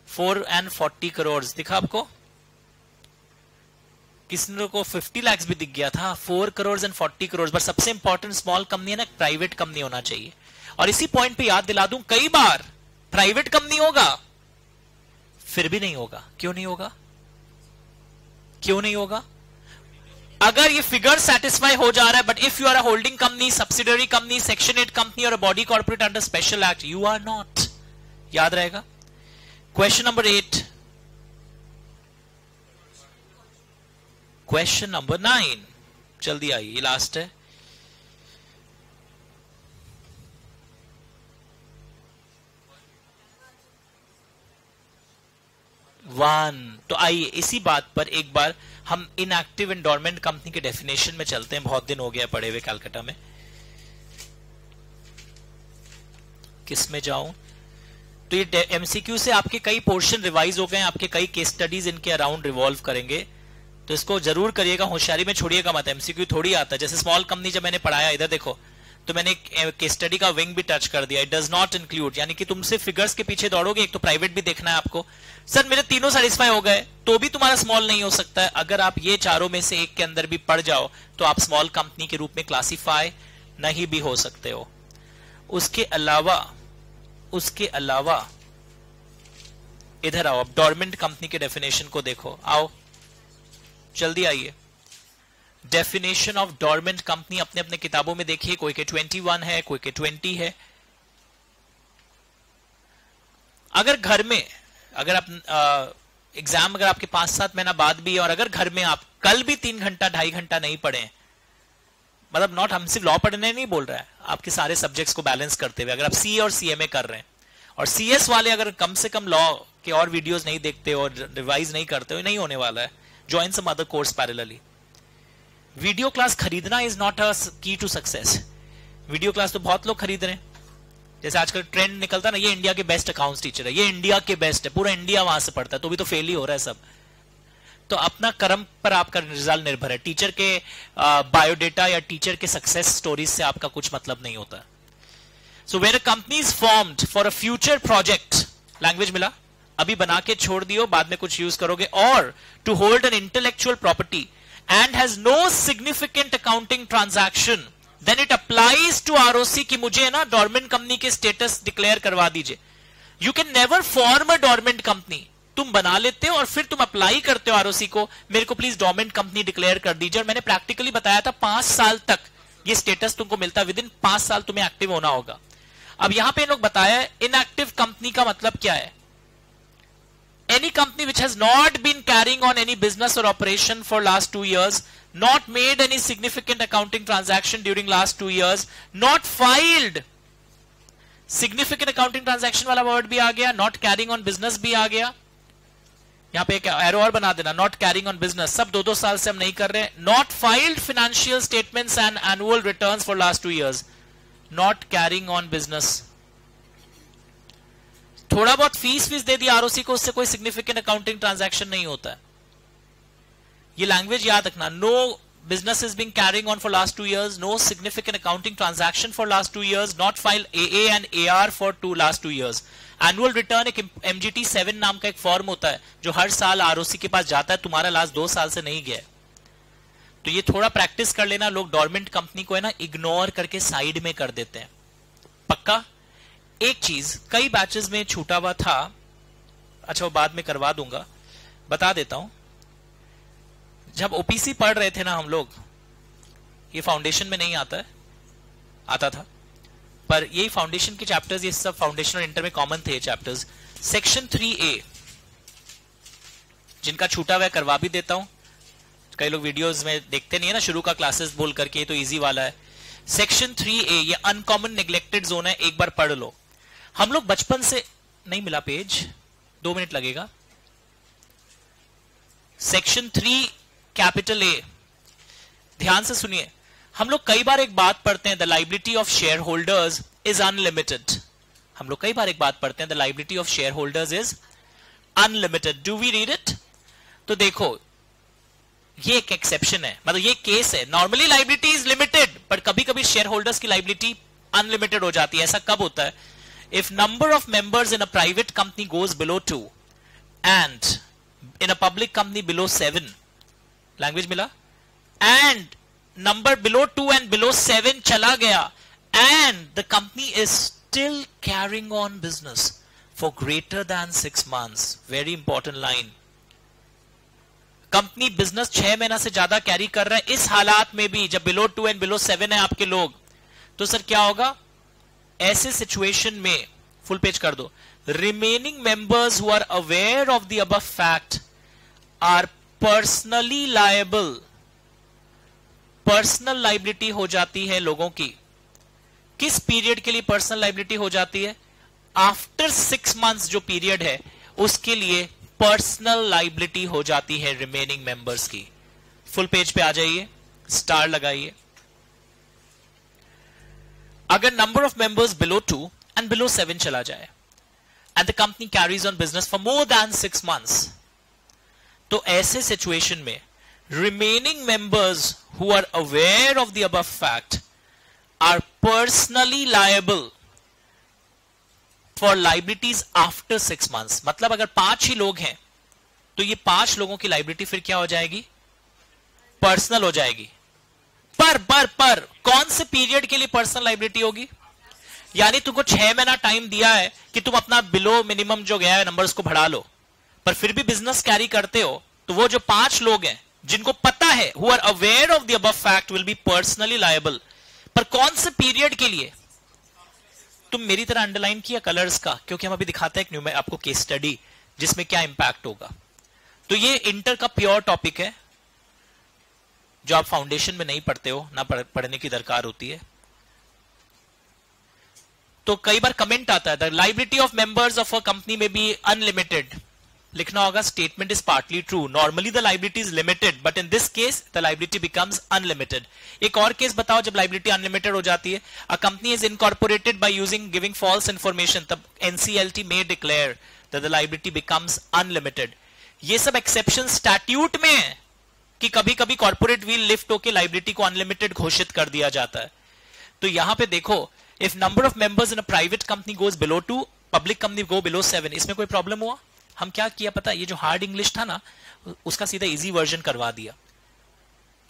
4 and 40 करोड़ दिखा आपको? किसी को 50 लाख भी दिख गया था। 4 करोड़ and 40 करोड़। पर सबसे इंपॉर्टेंट स्मॉल कंपनी है ना, प्राइवेट कंपनी होना चाहिए। और इसी पॉइंट पे याद दिला दूं, कई बार प्राइवेट कंपनी होगा फिर भी नहीं होगा। क्यों नहीं होगा? क्यों नहीं होगा? अगर ये फिगर सेटिस्फाई हो जा रहा है, but if you are a holding company, subsidiary company, section 8 company और a body corporate under special act, you are not. याद रहेगा। क्वेश्चन नंबर 8, क्वेश्चन नंबर 9, जल्दी आइए, ये लास्ट है। तो आइए इसी बात पर एक बार हम इनएक्टिव एंडोरमेंट कंपनी के डेफिनेशन में चलते हैं। बहुत दिन हो गया पढ़े हुए कलकत्ता में। किस में जाऊं? तो ये एमसीक्यू से आपके कई पोर्शन रिवाइज हो गए हैं, आपके कई केस स्टडीज इनके अराउंड रिवॉल्व करेंगे, तो इसको जरूर करिएगा, होशियारी में छोड़िएगा मत। एमसीक्यू थोड़ी आता है। जैसे स्मॉल कंपनी जब मैंने पढ़ाया, इधर देखो, तो मैंने केस स्टडी का विंग भी टच कर दिया। इट डज नॉट इंक्लूड, यानी कि तुमसे फिगर्स के पीछे दौड़ोगे, एक तो प्राइवेट भी देखना है आपको। सर मेरे तीनों सेटिस्फाई हो गए, तो भी तुम्हारा स्मॉल नहीं हो सकता है। अगर आप ये चारों में से एक के अंदर भी पड़ जाओ तो आप स्मॉल कंपनी के रूप में क्लासिफाई नहीं भी हो सकते हो। उसके अलावा इधर आओ, अब डोरमेंट कंपनी के डेफिनेशन को देखो। आओ जल्दी आइए। डेफिनेशन ऑफ डोरमेंट कंपनी अपने अपने किताबों में देखिए। कोई के 21 है, कोई के 20 है। अगर घर में, अगर आप एग्जाम अगर आपके 5-7 महीना बाद भी है, और अगर घर में आप कल भी 3 घंटा 2.5 घंटा नहीं पढ़े, मतलब नॉट, हम सिर्फ लॉ पढ़ने नहीं बोल रहा है, आपके सारे सब्जेक्ट्स को बैलेंस करते हुए, अगर आप सीए और सीएमए कर रहे हैं, और सीएस वाले अगर कम से कम लॉ के और वीडियोस नहीं देखते और रिवाइज नहीं करते हो, नहीं होने वाला है। Join some other course parallelly. Video class खरीदना is not a key to success. Video class तो बहुत लोग खरीद रहे हैं। जैसे आजकल ट्रेंड निकलता ना, ये इंडिया के बेस्ट अकाउंट्स टीचर है, ये इंडिया के बेस्ट है, पूरा इंडिया वहां से पढ़ता है, तो भी तो फेल ही हो रहा है सब। तो अपना कर्म पर आपका रिजल्ट निर्भर है। टीचर के बायोडेटा या टीचर के सक्सेस स्टोरीज से आपका कुछ मतलब नहीं होता। So where a company is formed for a future project, language मिला, अभी बना के छोड़ दियो, बाद में कुछ यूज करोगे, और to hold an intellectual property and has no significant accounting transaction, then it applies to ROC कि मुझे ना डोरमेंट कंपनी के स्टेटस डिक्लेयर करवा दीजिए। You can never form a dormant company. तुम बना लेते हो और फिर तुम अप्लाई करते हो आरओसी को, मेरे को प्लीज डोरमेंट कंपनी डिक्लेयर कर दीजिए। और मैंने प्रैक्टिकली बताया था 5 साल तक ये स्टेटस तुमको मिलता है, विद इन 5 साल तुम्हें एक्टिव होना होगा। अब यहां पे लोग बताया इनएक्टिव कंपनी का मतलब क्या है। Any company which has not been carrying on any business or operation for last 2 years, not made any significant accounting transaction during last 2 years, not filed, significant accounting transaction वाला word भी आ गया, not carrying on business भी आ गया। यहाँ पे एक arrow और बना देना, not carrying on business, सब 2-2 साल से हम नहीं कर रहे। not filed financial statements and annual returns for last 2 years, not carrying on business। थोड़ा बहुत फीस दे दी आरओसी को, उससे कोई सिग्निफिकेंट अकाउंटिंग ट्रांजैक्शन नहीं होता है। ये लैंग्वेज याद रखना। No business is being carrying on for last 2 years, no significant accounting transaction for last 2 years, not file AA and AR for last 2 years। Annual return एक एमजीटी 7 नाम का एक फॉर्म होता है जो हर साल आरओसी के पास जाता है, तुम्हारा लास्ट 2 साल से नहीं गया है। तो ये थोड़ा प्रैक्टिस कर लेना, लोग डोरमेंट कंपनी को है ना इग्नोर करके साइड में कर देते हैं। पक्का? एक चीज कई बैचेस में छूटा हुआ था, अच्छा वो बाद में करवा दूंगा, बता देता हूं। जब ओपीसी पढ़ रहे थे ना हम लोग, ये फाउंडेशन में नहीं आता है, आता था, पर यही फाउंडेशन के चैप्टर्स, ये सब फाउंडेशन और इंटर में कॉमन थे चैप्टर्स। सेक्शन 3A जिनका छूटा हुआ करवा भी देता हूं, कई लोग वीडियोस में देखते नहीं है ना शुरू का क्लासेस बोल करके, तो इजी वाला है। सेक्शन 3A ये अनकॉमन नेग्लेक्टेड जोन है, एक बार पढ़ लो। हम लोग बचपन से, नहीं मिला पेज, 2 मिनट लगेगा। सेक्शन 3 कैपिटल A, ध्यान से सुनिए। हम लोग कई बार एक बात पढ़ते हैं, the liability of shareholders is unlimited. हम लोग कई बार एक बात पढ़ते हैं, the liability of shareholders is unlimited. Do we read it? तो देखो ये एक एक्सेप्शन है, मतलब ये केस है। नॉर्मली लायबिलिटी इज लिमिटेड, पर कभी कभी शेयर होल्डर्स की लायबिलिटी अनलिमिटेड हो जाती है। ऐसा कब होता है? If number of members in a private company goes below 2 and in a public company below 7, language मिला, and number below 2 and below 7 चला गया, and the company is still carrying on business for greater than 6 months। Very important line. Company business 6 महीना से ज्यादा carry कर रहा है, इस हालात में भी जब बिलो 2 एंड बिलो 7 है आपके लोग, तो सर क्या होगा? ऐसे सिचुएशन में, फुल पेज कर दो, remaining members who are aware of the above fact are personally liable. Personal liability हो जाती है लोगों की। किस पीरियड के लिए पर्सनल लायबिलिटी हो जाती है? आफ्टर 6 months जो पीरियड है उसके लिए पर्सनल लायबिलिटी हो जाती है रिमेनिंग मेंबर्स की। फुल पेज पे आ जाइए, स्टार लगाइए। अगर number of members below 2 and below 7 चला जाए and the company carries on business for more than 6 months, तो ऐसे सिचुएशन में remaining members who are aware of the above fact are personally liable for liabilities after 6 months। मतलब अगर 5 ही लोग हैं तो ये 5 लोगों की लाइबिलिटी फिर क्या हो जाएगी? पर्सनल हो जाएगी। पर कौन से पीरियड के लिए पर्सनल लाइबिलिटी होगी? यानी तुमको 6 महीना टाइम दिया है कि तुम अपना बिलो मिनिमम जो गया है नंबर्स को बढ़ा लो, पर फिर भी बिजनेस कैरी करते हो, तो वो जो 5 लोग हैं जिनको पता है, who are aware of the above fact will be personally liable, पर कौन से पीरियड के लिए? तुम मेरी तरह अंडरलाइन किया कलर्स का, क्योंकि हम अभी दिखाते हैं एक आपको केस स्टडी जिसमें क्या इंपैक्ट होगा। तो ये इंटर का प्योर टॉपिक है जो आप फाउंडेशन में नहीं पढ़ते हो, ना पढ़ने की दरकार होती है। तो कई बार कमेंट आता है, the liability of members of a company में बी अनलिमिटेड। लिखना होगा statement is partly true. Normally the liability is limited, but in this case the liability becomes unlimited. एक और केस बताओ जब लायबिलिटी अनलिमिटेड हो जाती है। A company is incorporated by using giving false information, तब NCLT may declare that the liability becomes unlimited. ये सब एक्सेप्शन स्टैट्यूट में है कि कभी कभी कॉर्पोरेट व्हील लिफ्ट होकर लायबिलिटी को अनलिमिटेड घोषित कर दिया जाता है। तो यहां पे देखो, if number of members in a private company goes below 2, public company go below 7, इसमें कोई प्रॉब्लम हुआ? हम क्या किया पता, ये जो हार्ड इंग्लिश था ना उसका सीधा इजी वर्जन करवा दिया।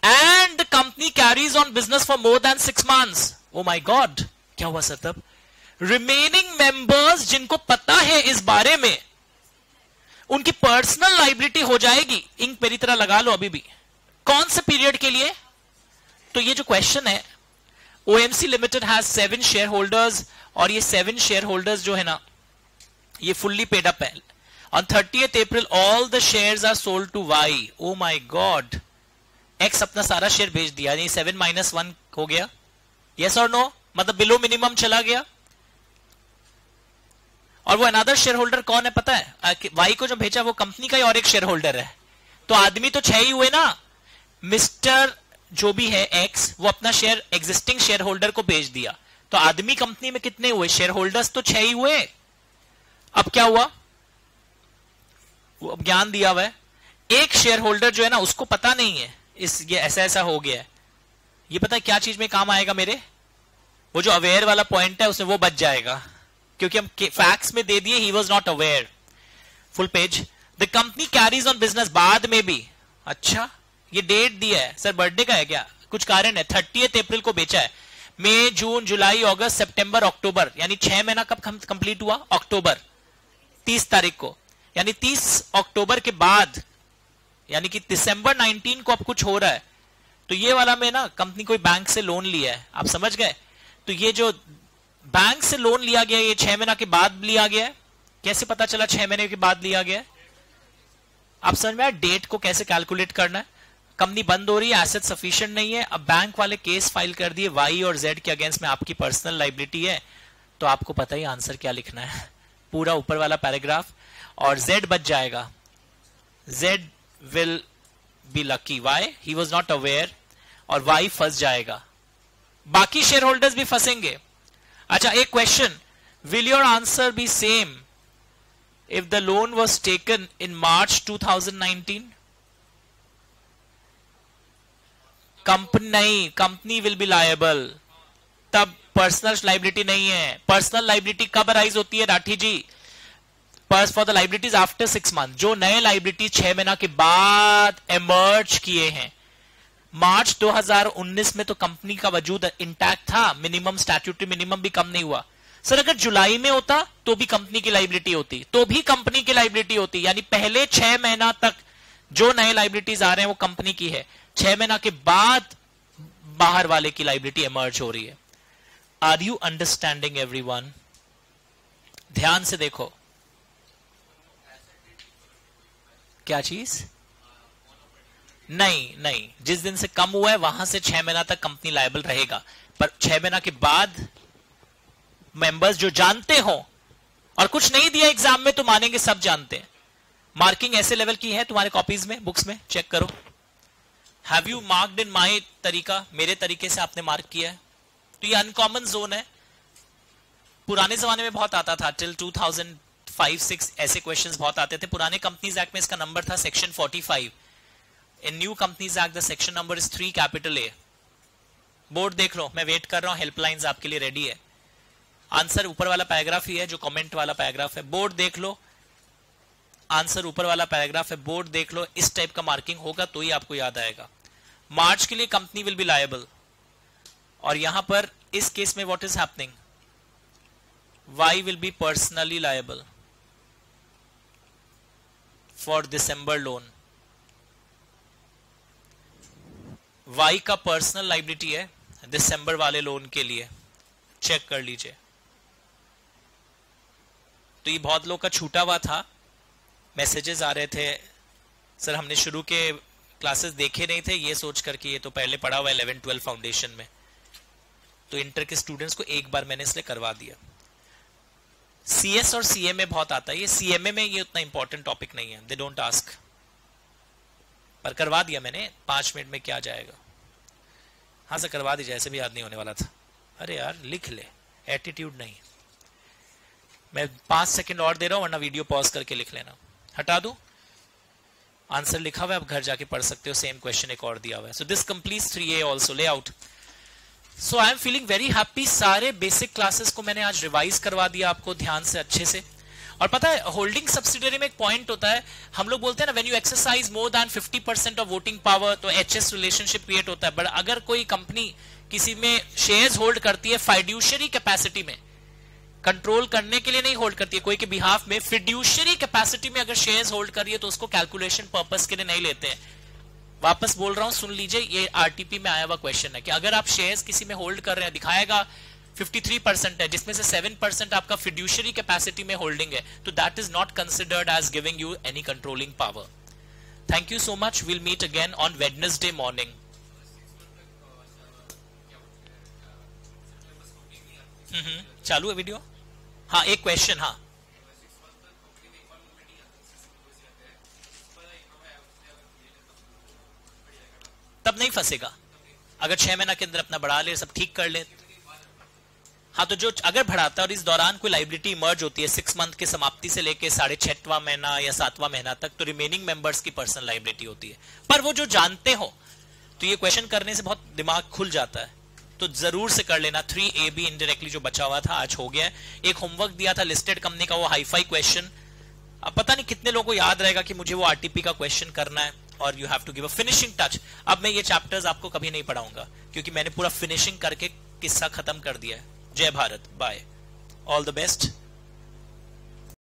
And the company carries on business for more than 6 months। O my God, क्या हुआ सर तब? रिमेनिंग मेंबर्स जिनको पता है इस बारे में, उनकी पर्सनल लायबिलिटी हो जाएगी। इंक मेरी तरह लगा लो अभी भी। कौन से पीरियड के लिए? तो ये जो क्वेश्चन है, OMC limited has 7 share holders, और ये 7 शेयर होल्डर्स जो है ना ये फुल्ली पेड अप है। On 30th April, all the shares are sold to Y. Oh my God! X अपना सारा शेयर बेच दिया, यानी 7 - 1 हो गया। Yes or no? मतलब बिलो मिनिमम चला गया। और वो अनदर शेयर होल्डर कौन है पता है? Y को जो भेजा वो कंपनी का ही और एक शेयर होल्डर है। तो आदमी तो 6 ही हुए ना। मिस्टर जो भी है X, वो अपना शेयर एग्जिस्टिंग शेयर होल्डर को बेच दिया। तो आदमी कंपनी में कितने हुए? शेयर होल्डर्स तो 6 ही हुए। अब क्या हुआ? वो अब ज्ञान दिया हुआ है, एक शेयर होल्डर जो है ना उसको पता नहीं है ये ऐसा हो गया है। ये पता है क्या चीज में काम आएगा मेरे? वो जो अवेयर वाला पॉइंट है उसमें वो बच जाएगा, क्योंकि हम फैक्ट्स में दे दिए he was not aware. Full page. The company carries on business, बाद में भी। अच्छा, ये डेट दिया है सर, बर्थडे का है क्या? कुछ कारण है? 30 अप्रैल को बेचा है। मई, जून, जुलाई, अगस्त, सितंबर, अक्टूबर, यानी 6 महीना कब कंप्लीट हुआ? अक्टूबर 30 तारीख को, यानी 30 अक्टूबर के बाद, यानी कि दिसंबर 19 को अब कुछ हो रहा है। तो ये वाला में ना कंपनी कोई बैंक से लोन लिया है, आप समझ गए? तो ये जो बैंक से लोन लिया गया ये 6 महीना के बाद लिया गया है। कैसे पता चला 6 महीने के बाद लिया गया है? आप समझ में आया डेट को कैसे कैलकुलेट करना है? कंपनी बंद हो रही है, एसेट सफिशिएंट नहीं है, अब बैंक वाले केस फाइल कर दिए वाई और जेड के अगेंस्ट में, आपकी पर्सनल लाइबिलिटी है, तो आपको पता ही आंसर क्या लिखना है, पूरा ऊपर वाला पैराग्राफ, और जेड बच जाएगा। Z will be lucky, Y he was not aware, और वाई फंस जाएगा, बाकी शेयर होल्डर्स भी फंसेंगे। अच्छा, एक question, will your answer be same if the loan was taken in March 2019? Company नहीं, कंपनी विल बी लायबल, तब पर्सनल लाइबिलिटी नहीं है। पर्सनल लाइबिलिटी कब अराइज होती है Rathi ji? For the liabilities after 6 month, जो नए लाइबिलिटी 6 महीना के बाद एमर्ज किए हैं। मार्च 2019 में तो कंपनी का वजूद इंटैक्ट था, मिनिमम स्टैट्यूटरी मिनिमम भी कम नहीं हुआ। सर अगर जुलाई में होता तो भी कंपनी की लाइबिलिटी होती, तो भी कंपनी की लाइबिलिटी होती, यानी पहले 6 महीना तक जो नए लाइबिलिटीज आ रहे हैं वो कंपनी की है, 6 महीना के बाद बाहर वाले की लाइबिलिटी एमर्ज हो रही है। Are you understanding everyone? ध्यान से देखो, क्या चीज? नहीं नहीं, जिस दिन से कम हुआ है वहां से 6 महीना तक कंपनी लायबल रहेगा, पर 6 महीना के बाद मेंबर्स जो जानते हो, और कुछ नहीं दिया एग्जाम में तो मानेंगे सब जानते हैं। मार्किंग ऐसे लेवल की है तुम्हारे कॉपीज में, बुक्स में चेक करो। हैव यू मार्क्ड इन माई तरीका? मेरे तरीके से आपने मार्क किया है, तो ये अनकॉमन जोन है। पुराने जमाने में बहुत आता था, टिल 2005-6 ऐसे क्वेश्चंस बहुत आते थे। पुराने कंपनीज एक्ट में इसका नंबर था section 45। In new companies act the section number is 3 capital A। Board देख लो, मैं वेट कर रहा हूं, हेल्पलाइंस आपके लिए रेडी है। आंसर ऊपर वाला पैराग्राफ ही है जो कमेंट वाला पैराग्राफ है, बोर्ड देख लो। आंसर ऊपर वाला पैराग्राफ है, बोर्ड देख लो। इस टाइप का मार्किंग होगा तो ही आपको याद आएगा। मार्च के लिए कंपनी विल बी लायबल, और यहां पर इस केस में what is happening? Y will be personally liable for December loan. Y का पर्सनल लाइबिलिटी है दिसंबर वाले लोन के लिए, चेक कर लीजिए। तो ये बहुत लोग का छूटा हुआ था, मैसेजेस आ रहे थे, सर हमने शुरू के क्लासेस देखे नहीं थे, ये सोच करके ये तो पहले पढ़ा हुआ 11-12 फाउंडेशन में, तो इंटर के स्टूडेंट्स को एक बार मैंने इसलिए करवा दिया। सीएस और सीएमए बहुत आता है, ये सीएमए में ये उतना इंपॉर्टेंट टॉपिक नहीं है, दे डोंट आस्क, पर करवा दिया मैंने, 5 मिनट में क्या जाएगा। हाँ सर करवा दीजिए, ऐसे भी याद नहीं होने वाला था। अरे यार लिख ले, एटीट्यूड नहीं। मैं 5 सेकंड और दे रहा हूं, वरना वीडियो पॉज करके लिख लेना। हटा दूं? आंसर लिखा हुआ है, आप घर जाके पढ़ सकते हो, सेम क्वेश्चन एक और दिया हुआ है। सो this completes 3A also layout. So I am feeling very happy, सारे बेसिक क्लासेस को मैंने आज रिवाइज करवा दिया आपको ध्यान से अच्छे से। और पता है होल्डिंग सब्सिडियरी में एक पॉइंट होता है, हम लोग बोलते हैं ना when you exercise more than 50% of voting power तो एचएस रिलेशनशिप क्रिएट होता है। बट अगर कोई कंपनी किसी में शेयर्स होल्ड करती है फाइड्यूशियरी कैपेसिटी में, कंट्रोल करने के लिए नहीं होल्ड करती है कोई के बिहाफ में, फिड्यूशियरी कैपेसिटी में अगर शेयर्स होल्ड कर रही है तो उसको कैलकुलेशन पर्पस के लिए नहीं लेते हैं। वापस बोल रहा हूं, सुन लीजिए, ये आरटीपी में आया हुआ क्वेश्चन है कि अगर आप शेयर्स किसी में होल्ड कर रहे हैं, दिखाएगा 53% है, जिसमें से 7% आपका फिड्यूशियरी कैपेसिटी में होल्डिंग है, तो that is not considered as giving you any controlling power. Thank you so much, will meet again on Wednesday morning. चालू है वीडियो? हाँ एक क्वेश्चन, हाँ तब नहीं फंसेगा अगर 6 महीना के अंदर अपना बढ़ा ले, सब ठीक कर ले। हाँ तो जो अगर बढ़ाता है और इस दौरान कोई लाइबिलिटी इमर्ज होती है 6 मंथ के समाप्ति से लेके 6.5वां महीना या 7वां महीना तक, तो रिमेनिंग मेंबर्स की पर्सनल लाइबिलिटी होती है। पर वो जो जानते हो, तो ये क्वेश्चन करने से बहुत दिमाग खुल जाता है, तो जरूर से कर लेना। 3AB इनडायरेक्टली जो बचा हुआ था आज हो गया है। एक होमवर्क दिया था लिस्टेड कंपनी का, वो हाईफाई क्वेश्चन, अब पता नहीं कितने लोगों को याद रहेगा कि मुझे वो आरटीपी का क्वेश्चन करना है। और you have to give a finishing touch. अब मैं ये चैप्टर्स आपको कभी नहीं पढ़ाऊंगा क्योंकि मैंने पूरा फिनिशिंग करके किस्सा खत्म कर दिया है। जय Bharat, bye, all the best.